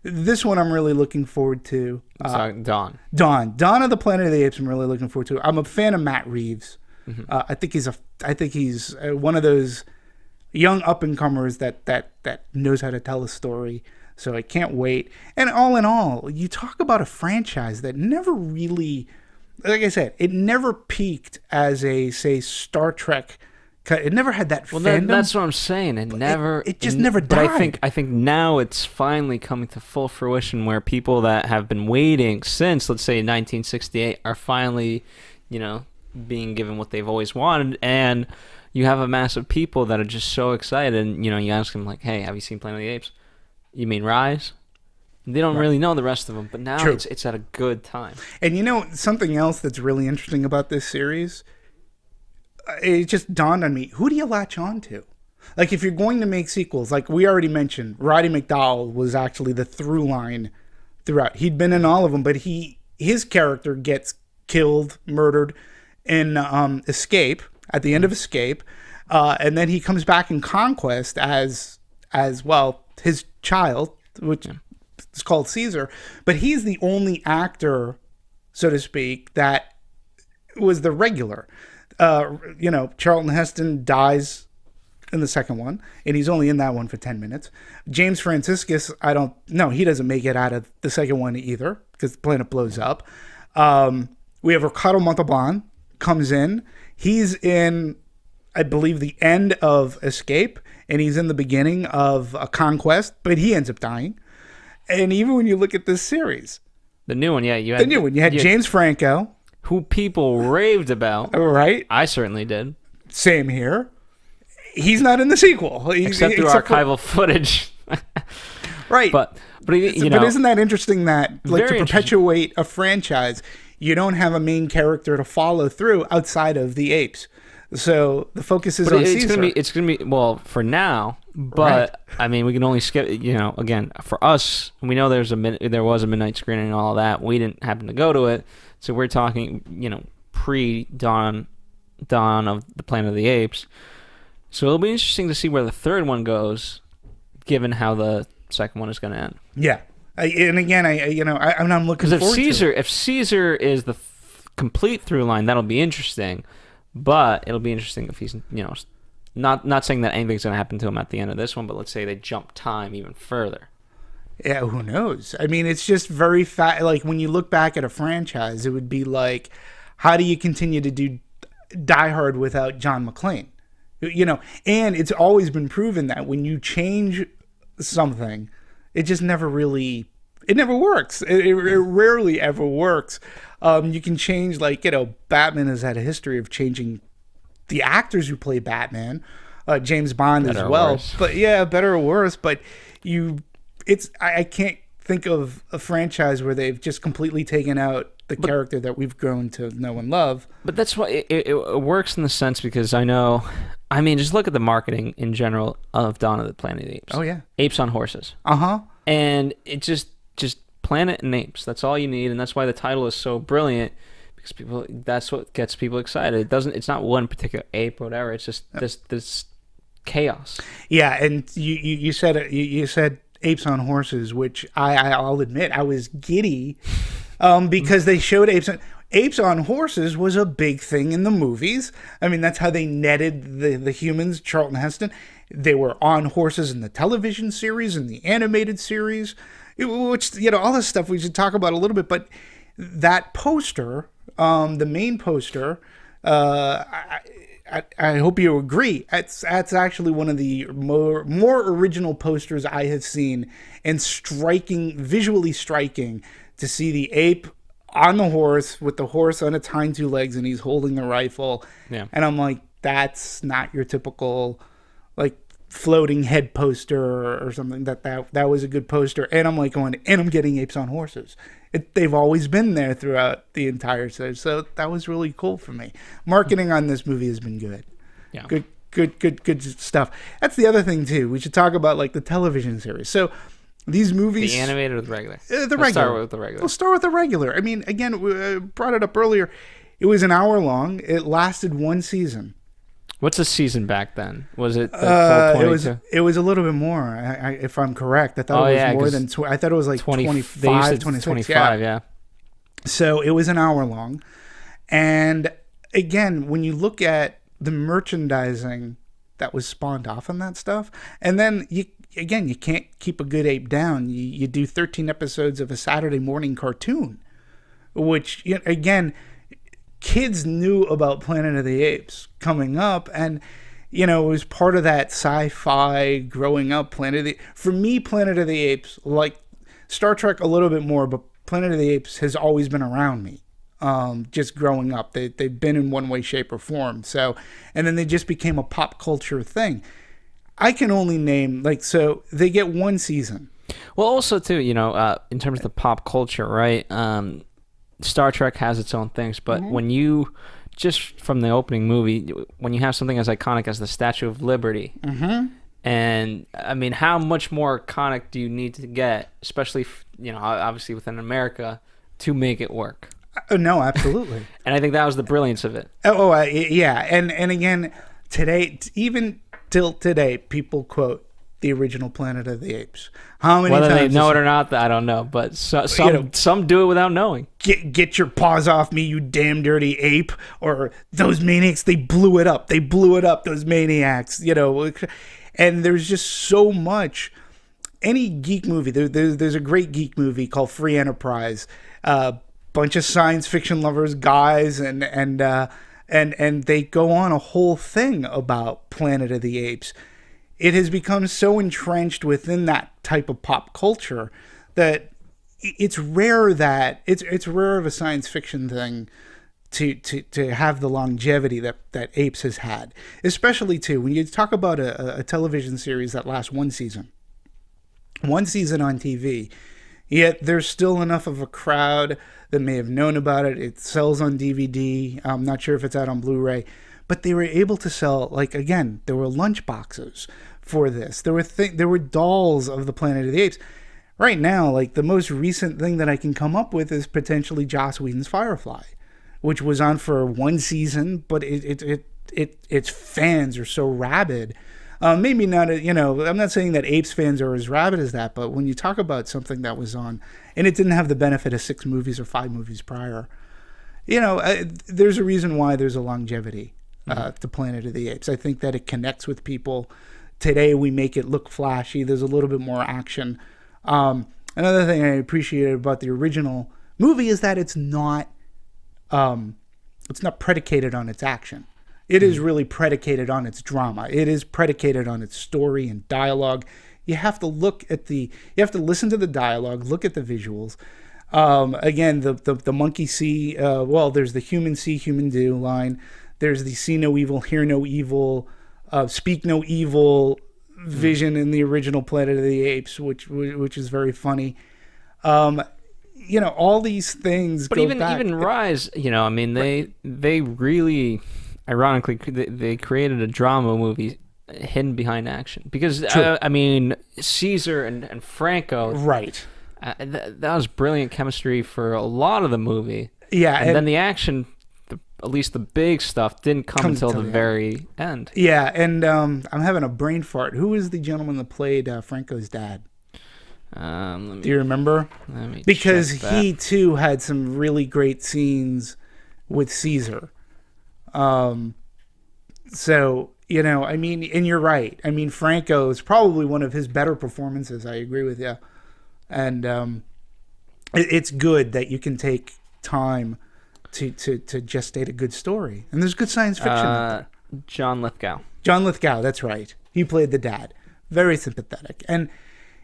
This one I'm really looking forward to. Dawn of the Planet of the Apes. I'm really looking forward to. I'm a fan of Matt Reeves. Mm-hmm. I think he's one of those young up and comers that knows how to tell a story. So I can't wait. And all in all, you talk about a franchise that never really, like I said, it never peaked as a, say, Star Trek. It never had that fandom. That's what I'm saying. It just never died. But I think now it's finally coming to full fruition, where people that have been waiting since, let's say, 1968 are finally, being given what they've always wanted. And you have a mass of people that are just so excited. And, you ask them, like, hey, have you seen Planet of the Apes? You mean Rise? They don't really know the rest of them, but now it's at a good time. And something else that's really interesting about this series it just dawned on me, who do you latch on to? Like, if you're going to make sequels, like we already mentioned, Roddy McDowall was actually the through line throughout. He'd been in all of them, but his character gets killed, murdered in Escape, at the end of Escape, and then he comes back in Conquest as well, his child, which is called Caesar, but he's the only actor, so to speak, that was the regular. Charlton Heston dies in the second one, and he's only in that one for 10 minutes. James Franciscus, he doesn't make it out of the second one either, because the planet blows up. We have Ricardo Montalban comes in. He's in, I believe, the end of Escape, and he's in the beginning of a Conquest, but he ends up dying. And even when you look at this series, the new one, you had James Franco, who people raved about. Right? I certainly did. Same here. He's not in the sequel, except through archival footage. Right. But isn't that interesting that, like, to perpetuate a franchise, you don't have a main character to follow through outside of the apes? So the focus is on Caesar. It's gonna be well for now, but right. I mean, we can only skip. Again, for us, we know there was a midnight screening and all of that. We didn't happen to go to it, so we're talking, pre-dawn of the Planet of the Apes. So it'll be interesting to see where the third one goes, given how the second one is going to end. Yeah, and again, I'm looking forward to it. If Caesar is the complete through line, that'll be interesting. But it'll be interesting if he's, not saying that anything's going to happen to him at the end of this one, but let's say they jump time even further. Yeah, who knows? I mean, it's just very like, when you look back at a franchise, it would be like, how do you continue to do Die Hard without John McClane? And it's always been proven that when you change something, it just never works. It rarely ever works. You can change, Batman has had a history of changing the actors who play Batman, James Bond as well. But yeah, better or worse. But I can't think of a franchise where they've just completely taken out the character that we've grown to know and love. But that's why it works in the sense, because just look at the marketing in general of Dawn of the Planet of the Apes. Oh yeah, apes on horses. And it just planet and apes. That's all you need, and that's why the title is so brilliant, because that's what gets people excited. It's not one particular ape or whatever. It's just this chaos. Yeah, and you said apes on horses, which I'll admit I was giddy, because they showed apes on horses was a big thing in the movies. I mean, that's how they netted the humans. Charlton Heston, they were on horses in the television series and the animated series. Which, all this stuff we should talk about a little bit, but that poster, the main poster, I hope you agree, that's actually one of the more original posters I have seen, and visually striking, to see the ape on the horse with the horse on its hind two legs, and he's holding the rifle. Yeah. And I'm like, that's not your typical, floating head poster or something. That was a good poster. And I'm and I'm getting apes on horses. They've always been there throughout the entire series, so that was really cool for me. Marketing on this movie has been good. Yeah, good stuff. That's the other thing too. We should talk about the television series. So these movies, the animated or the regular? Let's start with the regular. We'll start with the regular. I mean, again, we brought it up earlier. It was an hour long. It lasted one season. What's a season back then? Was it the full 22? It was a little bit more, if I'm correct. I thought it was more than I thought it was 25, 26. 25, yeah. So it was an hour long. And again, when you look at the merchandising that was spawned off on that stuff, and then you can't keep a good ape down. You do 13 episodes of a Saturday morning cartoon, which, again, kids knew about Planet of the Apes coming up, and it was part of that sci-fi growing up. For me, Planet of the Apes, like Star Trek a little bit more, but Planet of the Apes has always been around me. Just growing up, they've been in one way, shape, or form. So, and then they just became a pop culture thing. I can only name so they get one season. Well, also too, in terms of the pop culture, right? Star Trek has its own things, but when you just from the opening movie, when you have something as iconic as the Statue of Liberty, and I mean, how much more iconic do you need to get, especially obviously within America, to make it work? No, absolutely. And I think that was the brilliance of it. Yeah, and again, today, even till today, people quote the original Planet of the Apes. How many Whether times they know it or not, I don't know. But some do it without knowing. Get your paws off me, you damn dirty ape! Or those maniacs, they blew it up. They blew it up. Those maniacs, And there's just so much. Any geek movie, there's a great geek movie called Free Enterprise. Bunch of science fiction lovers, guys, and they go on a whole thing about Planet of the Apes. It has become so entrenched within that type of pop culture that it's rare that it's rare of a science fiction thing to have the longevity that Apes has had, especially too when you talk about a television series that lasts one season on TV, yet there's still enough of a crowd that may have known about it. It sells on DVD. I'm not sure if it's out on Blu-ray, but they were able to sell, again, there were lunch boxes for this. There were dolls of the Planet of the Apes. Right now, the most recent thing that I can come up with is potentially Joss Whedon's Firefly, which was on for one season, but its fans are so rabid. Maybe not, I'm not saying that Apes fans are as rabid as that, but when you talk about something that was on, and it didn't have the benefit of 6 movies or 5 movies prior, there's a reason why there's a longevity to Planet of the Apes. I think that it connects with people. Today we make it look flashy. There's a little bit more action. Another thing I appreciated about the original movie is that it's not predicated on its action. It is really predicated on its drama. It is predicated on its story and dialogue. You have to listen to the dialogue, look at the visuals. Again, the monkey see, there's the human see, human do line. There's the see no evil, hear no evil, speak no evil vision in the original Planet of the Apes, which is very funny. All these things. But even Rise, they really, ironically, they created a drama movie hidden behind action because Caesar and Franco, right? That was brilliant chemistry for a lot of the movie. Yeah, and then the action. At least the big stuff didn't come until the very end. Yeah, and I'm having a brain fart. Who is the gentleman that played Franco's dad? Do you remember? Because he too had some really great scenes with Caesar. And you're right. Franco is probably one of his better performances. I agree with you. And it's good that you can take time to gestate a good story. And there's good science fiction. John Lithgow. John Lithgow, that's right. He played the dad. Very sympathetic. And,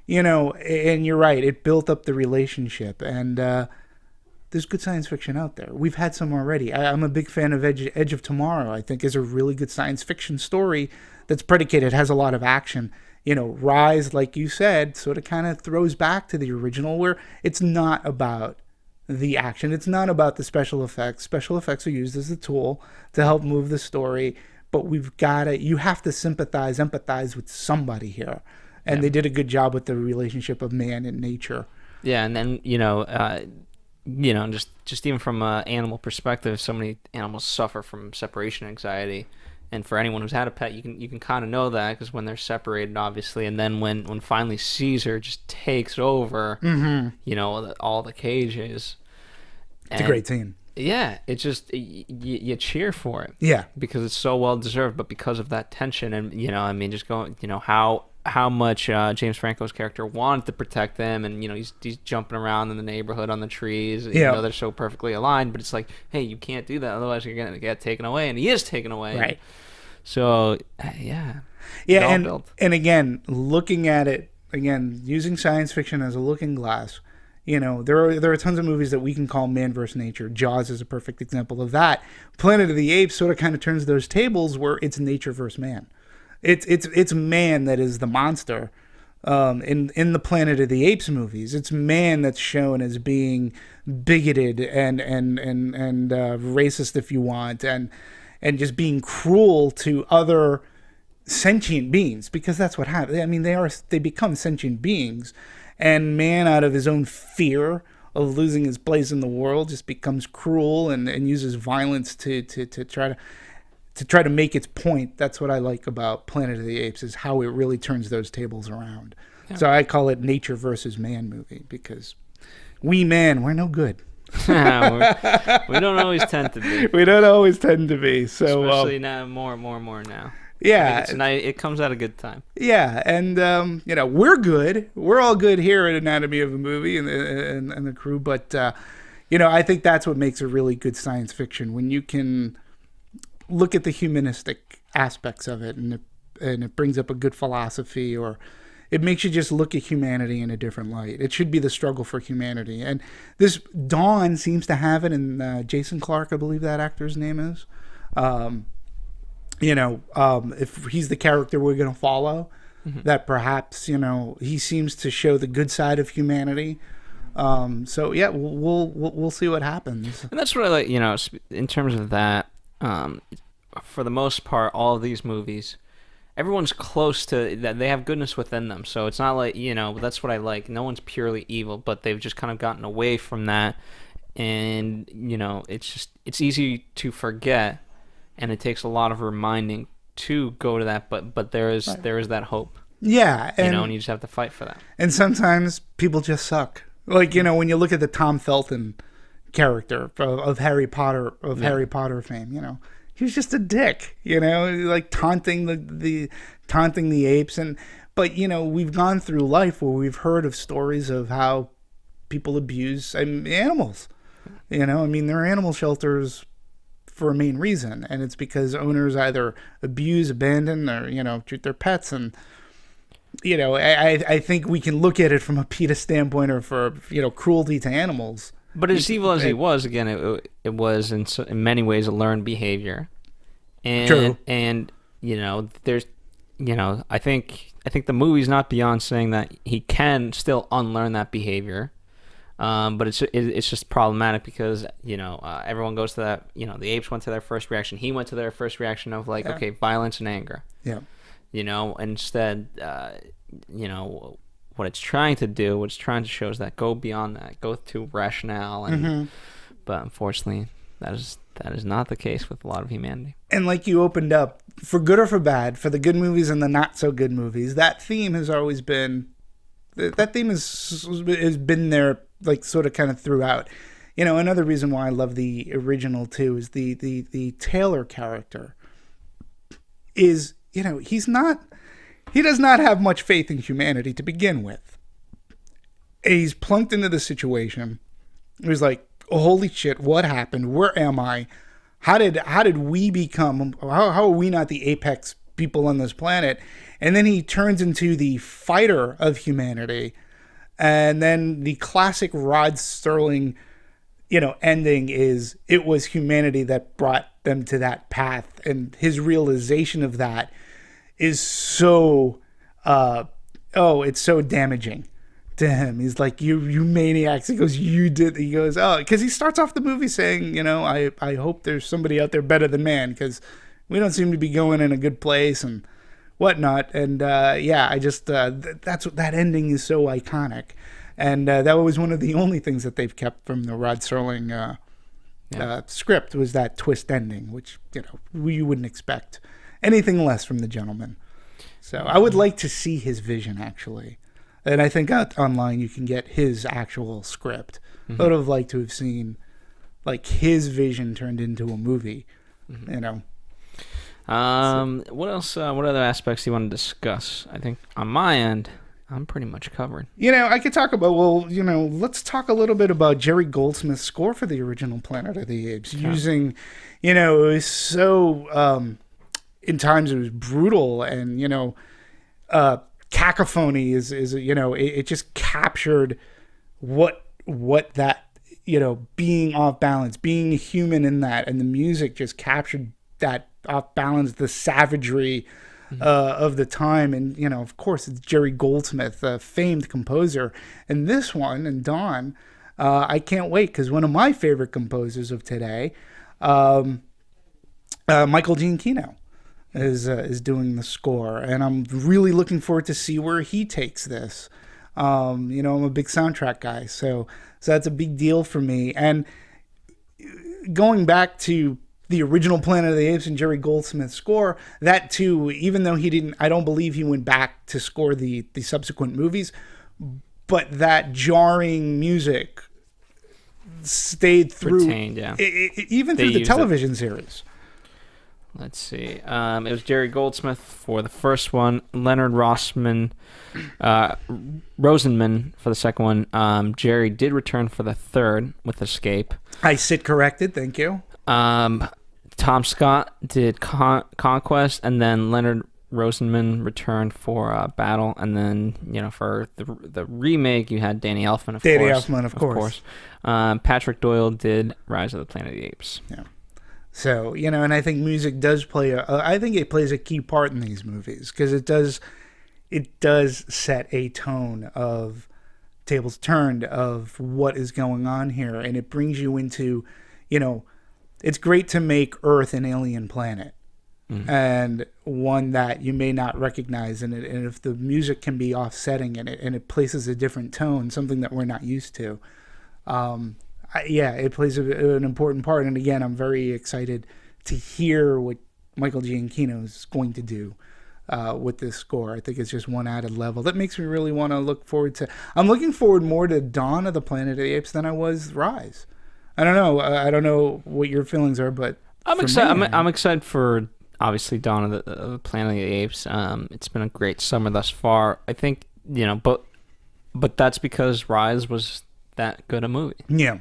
and you're right, it built up the relationship. And there's good science fiction out there. We've had some already. I'm a big fan of Edge of Tomorrow. I think is a really good science fiction story that's predicated, has a lot of action. Rise, like you said, sort of kind of throws back to the original where it's not about the action. It's not about the special effects. Special effects are used as a tool to help move the story, but you have to empathize with somebody here. And they did a good job with the relationship of man and nature. Yeah, and then, just even from an animal perspective, so many animals suffer from separation anxiety. And for anyone who's had a pet, you can kind of know that because when they're separated, obviously, and then when finally Caesar just takes over, all the cages. It's a great scene. Yeah, it's just you cheer for it. Yeah, because it's so well deserved, but because of that tension and just going, how much James Franco's character wanted to protect them, and he's jumping around in the neighborhood on the trees. They're so perfectly aligned, but it's like, hey, you can't do that, otherwise you're gonna get taken away, and he is taken away. Right. So yeah, and again, looking at it again, using science fiction as a looking glass. There are tons of movies that we can call man versus nature. Jaws is a perfect example of that. Planet of the Apes sort of kind of turns those tables where it's nature versus man. It's man that is the monster, in the Planet of the Apes movies. It's man that's shown as being bigoted and racist, if you want, and just being cruel to other sentient beings, because that's what happens. I mean, they become sentient beings, and man, out of his own fear of losing his place in the world, just becomes cruel and uses violence to try to make its point. That's what I like about Planet of the Apes, is how it really turns those tables around. Yeah. So I call it nature versus man movie, because we're no good. We don't always tend to be. We don't always tend to be. So especially now, more now. Yeah, it comes at a good time. Yeah, and we're good. We're all good here at Anatomy of a Movie and the crew. But I think that's what makes a really good science fiction, when you can look at the humanistic aspects of it, and it brings up a good philosophy, or it makes you just look at humanity in a different light. It should be the struggle for humanity, and this Dawn seems to have it in Jason Clarke, I believe that actor's name is. If he's the character we're going to follow, that perhaps, he seems to show the good side of humanity. So yeah, we'll see what happens. And that's what I like, in terms of that, for the most part, all of these movies, everyone's close to that. They have goodness within them. So it's not like, that's what I like. No one's purely evil, but they've just kind of gotten away from that. And, it's easy to forget. And it takes a lot of reminding to go to that, but there is that hope. Yeah, and you just have to fight for that. And sometimes people just suck. Like, when you look at the Tom Felton character of Harry Potter Harry Potter fame, he was just a dick, like taunting the apes, but we've gone through life where we've heard of stories of how people abuse animals. There are animal shelters for a main reason, and it's because owners either abuse, abandon, or treat their pets. And I think we can look at it from a PETA standpoint, or for cruelty to animals. But as evil as he was, again, it was in many ways a learned behavior. And True. And there's I think the movie's not beyond saying that he can still unlearn that behavior. But it's just problematic, because everyone goes to that. The apes went to their first reaction. He went to their first reaction of okay, violence and anger. Yeah. Instead, what it's trying to do, what it's trying to show, is that go beyond that, go to rationale. And but unfortunately, that is not the case with a lot of humanity. And like you opened up, for good or for bad, for the good movies and the not so good movies, that theme has always been. That theme has been there, like, sort of kind of throughout. Another reason why I love the original too is the Taylor character is, he does not have much faith in humanity to begin with. He's plunked into the situation. He's like, oh, holy shit, what happened? Where am I? How did we become, how are we not the apex people on this planet? And then he turns into the fighter of humanity. And then the classic Rod Serling, ending is, it was humanity that brought them to that path. And his realization of that is so, it's so damaging to him. He's like, you maniacs. He goes, you did. He goes, oh, because he starts off the movie saying, I hope there's somebody out there better than man, because we don't seem to be going in a good place and whatnot. And I just that's what, that ending is so iconic, and that was one of the only things that they've kept from the Rod Serling script, was that twist ending, which we wouldn't expect anything less from the gentleman. So I would like to see his vision, actually, and I think online you can get his actual script. I would have liked to have seen like his vision turned into a movie. What else? What other aspects do you want to discuss? I think on my end, I'm pretty much covered. I could talk about, let's talk a little bit about Jerry Goldsmith's score for the original Planet of the Apes. Okay. Using, it was so, in times it was brutal, and, cacophony is it just captured what that, being off balance, being human in that, and the music just captured that off balance, the savagery of the time. And, of course, it's Jerry Goldsmith, a famed composer. And this one, and Dawn, I can't wait, because one of my favorite composers of today, Michael Giacchino, is doing the score. And I'm really looking forward to see where he takes this. I'm a big soundtrack guy, so that's a big deal for me. And going back to the original Planet of the Apes and Jerry Goldsmith's score, that too, even though I don't believe he went back to score the subsequent movies, but that jarring music stayed through, retained, yeah. Even through the television series. Let's see. It was Jerry Goldsmith for the first one, Leonard Rosenman for the second one. Jerry did return for the third with Escape. I sit corrected, thank you. Tom Scott did Conquest, and then Leonard Rosenman returned for Battle, and then for the remake you had Danny Elfman, of course. Patrick Doyle did Rise of the Planet of the Apes. Yeah. So, and I think music does play I think it plays a key part in these movies, because it does set a tone of tables turned of what is going on here, and it brings you into, it's great to make Earth an alien planet, and one that you may not recognize in it, and if the music can be offsetting in it, and it places a different tone, something that we're not used to, it plays an important part. And again, I'm very excited to hear what Michael Giacchino is going to do with this score. I think it's just one added level that makes me really want to look forward to. I'm looking forward more to Dawn of the Planet of the Apes than I was Rise. I don't know. I don't know what your feelings are, but I'm excited. I'm excited for obviously Dawn of the Planet of the Apes. It's been a great summer thus far. I think but that's because Rise was that good a movie. Yeah.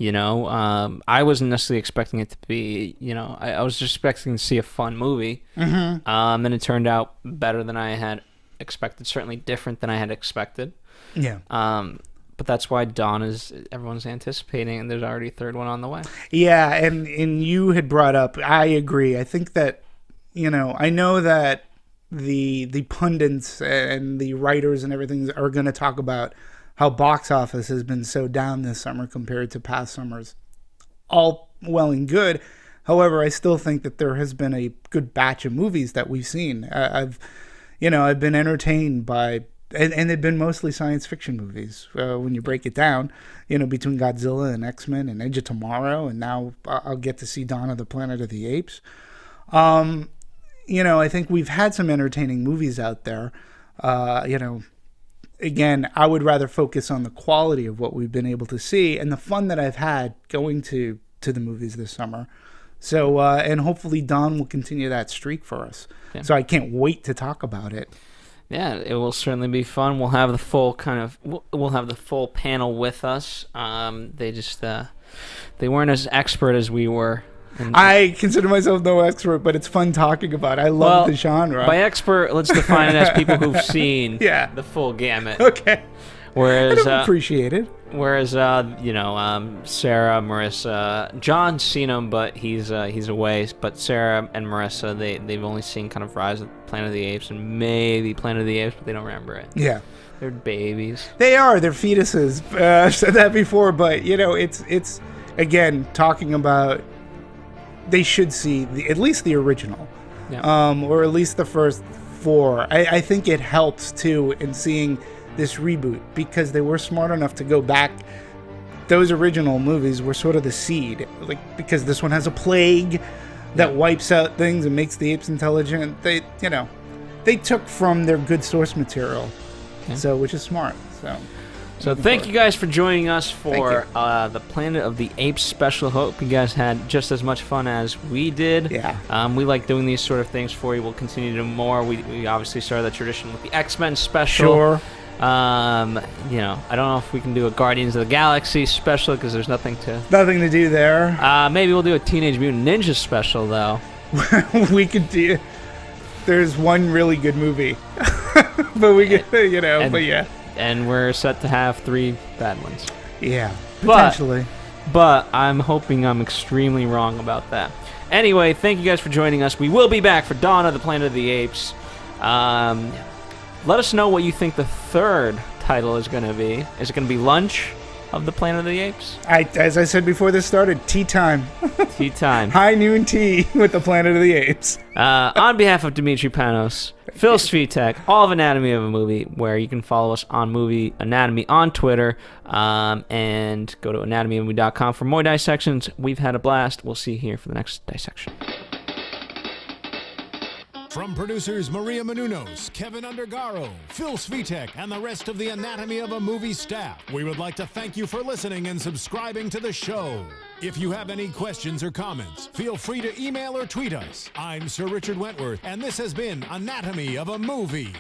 I wasn't necessarily expecting it to be, I was just expecting to see a fun movie. Mm-hmm. And it turned out better than I had expected, certainly different than I had expected. Yeah. But that's why Dawn everyone's anticipating, and there's already a third one on the way. Yeah, and you had brought up, I agree. I think that, I know that the pundits and the writers and everything are going to talk about how box office has been so down this summer compared to past summers. All well and good. However, I still think that there has been a good batch of movies that we've seen. I've been entertained by, and they've been mostly science fiction movies. When you break it down, between Godzilla and X-Men and Edge of Tomorrow, and now I'll get to see Dawn of the Planet of the Apes. I think we've had some entertaining movies out there. Again, I would rather focus on the quality of what we've been able to see and the fun that I've had going to the movies this summer. So, and hopefully Dawn will continue that streak for us. Yeah. So I can't wait to talk about it. Yeah, it will certainly be fun. We'll have the full we'll have the full panel with us. They weren't as expert as we were. I consider myself no expert, but it's fun talking about it. I love the genre. By expert, let's define it as people who've seen the full gamut. Okay. Whereas I don't appreciate it. Whereas Sarah, Marissa, John's seen them, but he's away. But Sarah and Marissa, they've only seen kind of Rise of the Planet of the Apes and maybe Planet of the Apes, but they don't remember it. Yeah. They're babies. They are. They're fetuses. I've said that before, but it's again talking about. They should see at least the original, or at least the first four. I think it helps too in seeing this reboot, because they were smart enough to go back. Those original movies were sort of the seed, because this one has a plague that wipes out things and makes the apes intelligent. They took from their good source material, which is smart. So thank you guys for joining us for the Planet of the Apes special. Hope you guys had just as much fun as we did. Yeah. We like doing these sort of things for you. We'll continue to do more. We obviously started the tradition with the X-Men special. Sure. I don't know if we can do a Guardians of the Galaxy special because there's nothing to do there. Maybe we'll do a Teenage Mutant Ninja special though. We could do. There's one really good movie, but we could, but yeah. And we're set to have 3 bad ones. Yeah, potentially. But I'm hoping I'm extremely wrong about that. Anyway, thank you guys for joining us. We will be back for Dawn of the Planet of the Apes. Let us know what you think the third title is going to be. Is it going to be Lunch of the Planet of the Apes? As I said before this started, tea time. Tea time. High noon tea with the Planet of the Apes. On behalf of Dimitri Panos, Phil Svitek, all of Anatomy of a Movie, where you can follow us on Movie Anatomy on Twitter, and go to anatomyofmovie.com for more dissections. We've had a blast. We'll see you here for the next dissection. From producers Maria Menounos, Kevin Undergaro, Phil Svitek, and the rest of the Anatomy of a Movie staff, we would like to thank you for listening and subscribing to the show. If you have any questions or comments, feel free to email or tweet us. I'm Sir Richard Wentworth, and this has been Anatomy of a Movie.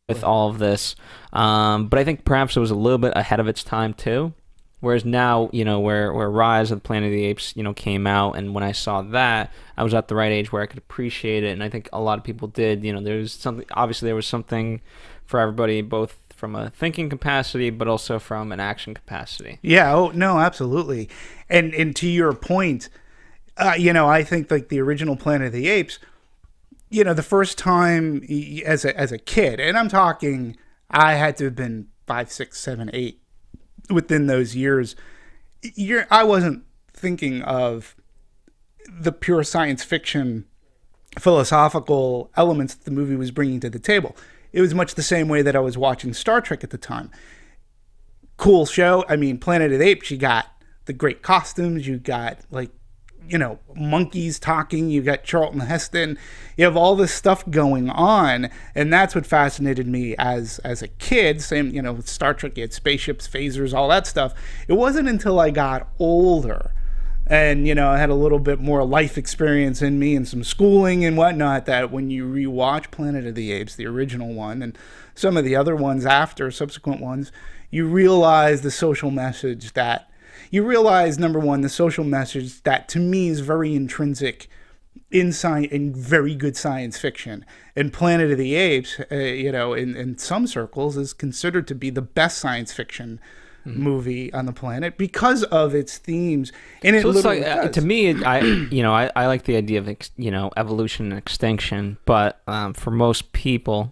With all of this, but I think perhaps it was a little bit ahead of its time too. Whereas now, where Rise of the Planet of the Apes, came out, and when I saw that, I was at the right age where I could appreciate it, and I think a lot of people did. There's something. Obviously, there was something for everybody, both from a thinking capacity, but also from an action capacity. Yeah. Oh no, absolutely. And to your point, I think like the original Planet of the Apes, the first time as a kid, and I'm talking, I had to have been 5, 6, 7, 8. Within those years, I wasn't thinking of the pure science fiction philosophical elements that the movie was bringing to the table. It was much the same way that I was watching Star Trek at the time. Cool show. I mean, Planet of the Apes, you got the great costumes, you got monkeys talking, you got Charlton Heston, you have all this stuff going on, and that's what fascinated me as a kid. Same, with Star Trek, you had spaceships, phasers, all that stuff. It wasn't until I got older and, I had a little bit more life experience in me and some schooling and whatnot, that when you rewatch Planet of the Apes, the original one, and some of the other ones after, subsequent ones, you realize the social message that number one, the social message that to me is very intrinsic in very good science fiction. And Planet of the Apes, in some circles is considered to be the best science fiction movie on the planet because of its themes. And so to me, I like the idea of evolution and extinction, but for most people,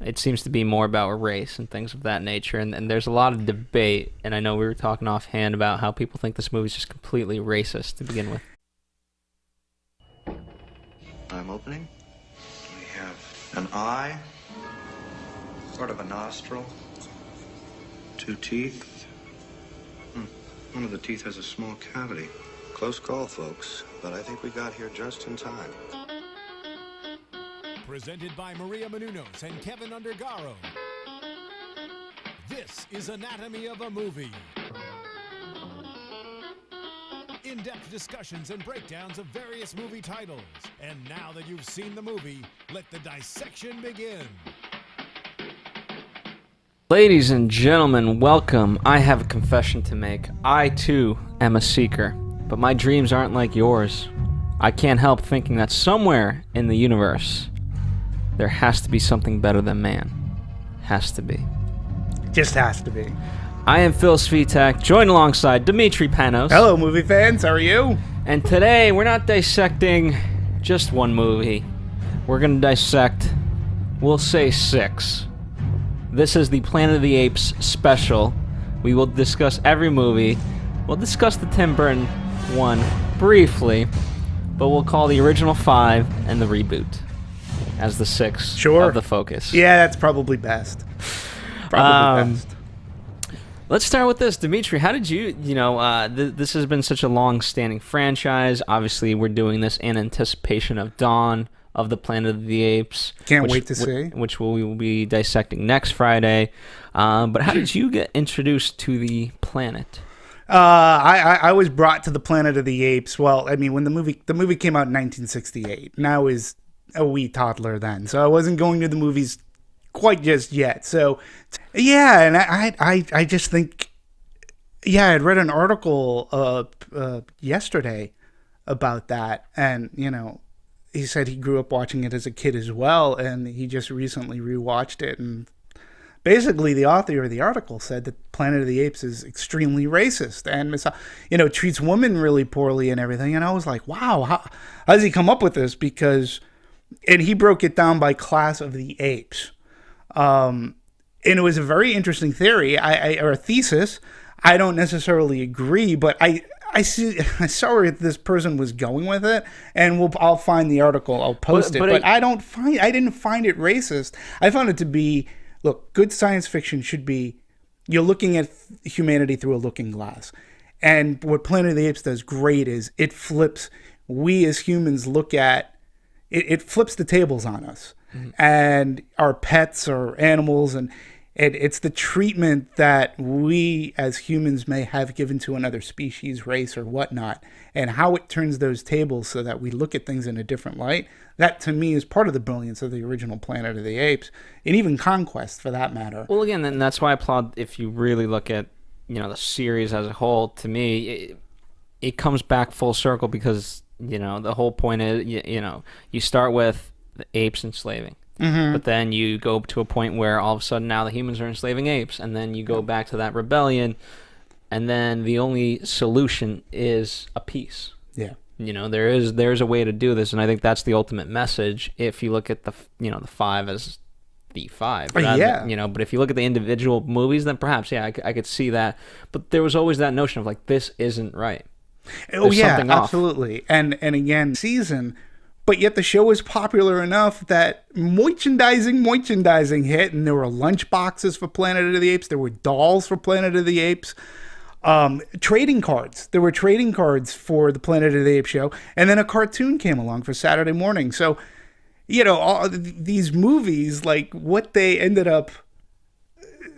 it seems to be more about race and things of that nature, and there's a lot of debate, and I know we were talking offhand about how people think this movie is just completely racist to begin with. I'm opening. We have an eye, sort of a nostril, 2 teeth. One of the teeth has a small cavity. Close call, folks, but I think we got here just in time. Presented by Maria Menounos and Kevin Undergaro. This is Anatomy of a Movie. In-depth discussions and breakdowns of various movie titles. And now that you've seen the movie, let the dissection begin. Ladies and gentlemen, welcome. I have a confession to make. I, too, am a seeker, but my dreams aren't like yours. I can't help thinking that somewhere in the universe, there has to be something better than man. Has to be. Just has to be. I am Phil Svitek, joined alongside Dimitri Panos. Hello, movie fans. How are you? And today, we're not dissecting just one movie. We're going to dissect, we'll say 6. This is the Planet of the Apes special. We will discuss every movie. We'll discuss the Tim Burton one briefly, but we'll call the original 5 and the reboot as the 6 of the focus. Yeah, that's probably best. Best. Let's start with this. Dimitri, how did you, this has been such a long-standing franchise. Obviously, we're doing this in anticipation of Dawn of the Planet of the Apes. Can't wait to see. Which we will be dissecting next Friday. But how did you get introduced to the planet? I was brought to the Planet of the Apes. Well, I mean, when the movie came out in 1968, and I was a wee toddler then, so I wasn't going to the movies quite just yet. So, yeah, and I just think, yeah, I'd read an article yesterday about that, and he said he grew up watching it as a kid as well, and he just recently rewatched it and basically the author of the article said that Planet of the Apes is extremely racist and treats women really poorly and everything. And I was like, wow, how does he come up with this? And he broke it down by class of the apes. And it was a very interesting theory, or a thesis. I don't necessarily agree, but I saw where this person was going with it, and I'll find the article, I'll post it. But I didn't find it racist. I found it to be, look, good science fiction should be, you're looking at humanity through a looking glass. And what Planet of the Apes does great is it flips, we as humans look at, it flips the tables on us. Mm-hmm. And our pets or animals, and it's the treatment that we as humans may have given to another species, race, or whatnot, and how it turns those tables so that we look at things in a different light. That, to me, is part of the brilliance of the original Planet of the Apes, and even Conquest, for that matter. Well, again, and that's why I applaud, if you really look at, the series as a whole, to me, it comes back full circle because, the whole point is, you start with the apes enslaving. Mm-hmm. But then you go to a point where all of a sudden now the humans are enslaving apes, and then you go back to that rebellion, and then the only solution is a peace. Yeah. There's a way to do this, and I think that's the ultimate message. If you look at the the five as the five, but if you look at the individual movies, then perhaps I could see that. But there was always that notion of like, this isn't right. There's something off. Absolutely. And again, season. But yet the show was popular enough that merchandising hit, and there were lunch boxes for Planet of the Apes. There were dolls for Planet of the Apes. Trading cards. There were trading cards for the Planet of the Apes show. And then a cartoon came along for Saturday morning. So, all these movies, like what they ended up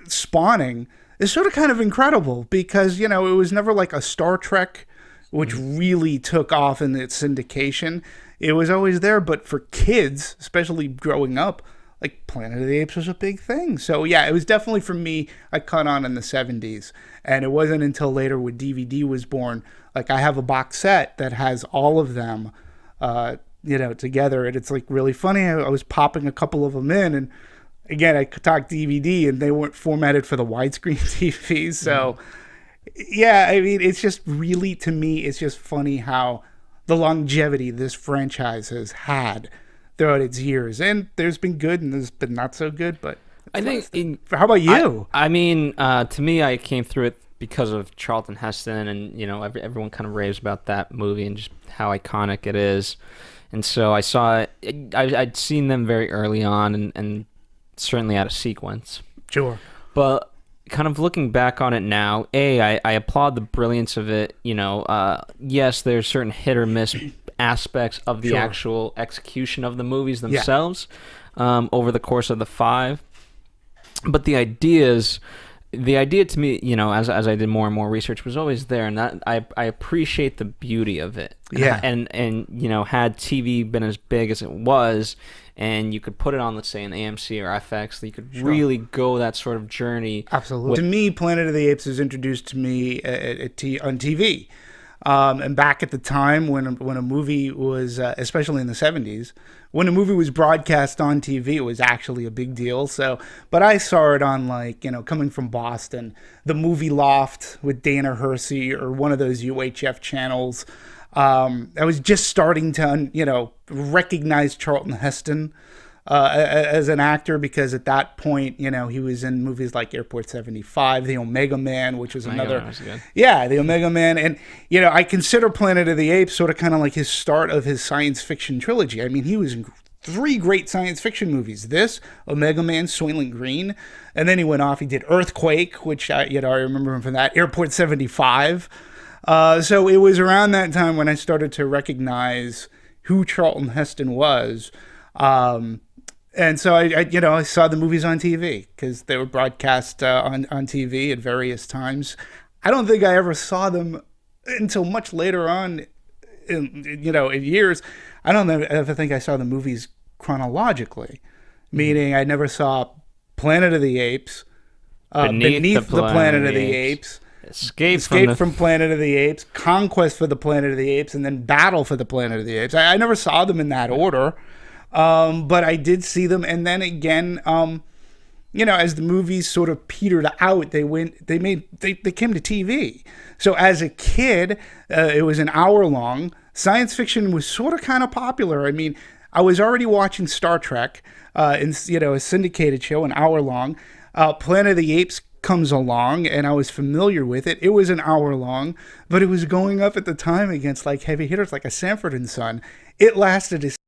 spawning is sort of kind of incredible because, it was never like a Star Trek, which really took off in its syndication. It was always there, but for kids, especially growing up, like Planet of the Apes was a big thing. So yeah, it was definitely, for me, I caught on in the 70s. And it wasn't until later when DVD was born. Like I have a box set that has all of them, together. And it's like really funny. I was popping a couple of them in, and again, I talked DVD and they weren't formatted for the widescreen TVs. So yeah, I mean, it's just really, to me, it's just funny how the longevity this franchise has had throughout its years. And there's been good and there's been not so good, but I think how about you? I mean, to me, I came through it because of Charlton Heston, and everyone kind of raves about that movie and just how iconic it is. And so I saw it. I'd seen them very early on, and certainly out of sequence. Sure. But kind of looking back on it now, I applaud the brilliance of it. Yes, there's certain hit or miss aspects of the actual execution of the movies themselves over the course of the five. But the idea to me, as I did more and more research, was always there, and that I appreciate the beauty of it. Yeah. And had TV been as big as it was, and you could put it on, let's say, an AMC or FX, you could really go that sort of journey. Absolutely. To me, Planet of the Apes was introduced to me on TV. And back at the time when a movie was, especially in the 70s, when a movie was broadcast on TV, it was actually a big deal. So, but I saw it on coming from Boston, the Movie Loft with Dana Hersey or one of those UHF channels. I was just starting to, recognize Charlton Heston as an actor, because at that point, he was in movies like Airport 75, The Omega Man, which was another. Was good. Yeah, The Omega Man. And, I consider Planet of the Apes sort of kind of like his start of his science fiction trilogy. I mean, he was in 3 great science fiction movies. This, Omega Man, Soylent Green. And then he went off, he did Earthquake, which, I remember him from that. Airport 75. So it was around that time when I started to recognize who Charlton Heston was. And so I saw the movies on TV because they were broadcast on TV at various times. I don't think I ever saw them until much later on in years. I don't ever think I saw the movies chronologically, meaning I never saw Planet of the Apes, Beneath the Planet of the Apes, Escape from Planet of the Apes, Conquest for the Planet of the Apes, and then Battle for the Planet of the Apes. I never saw them in that order, but I did see them. And then again, as the movies sort of petered out, they came to TV. So as a kid, it was an hour long. Science fiction was sort of kind of popular. I mean, I was already watching Star Trek, a syndicated show, an hour long. Planet of the Apes comes along, and I was familiar with it. It was an hour long, but it was going up at the time against like heavy hitters like a Sanford and Son. It lasted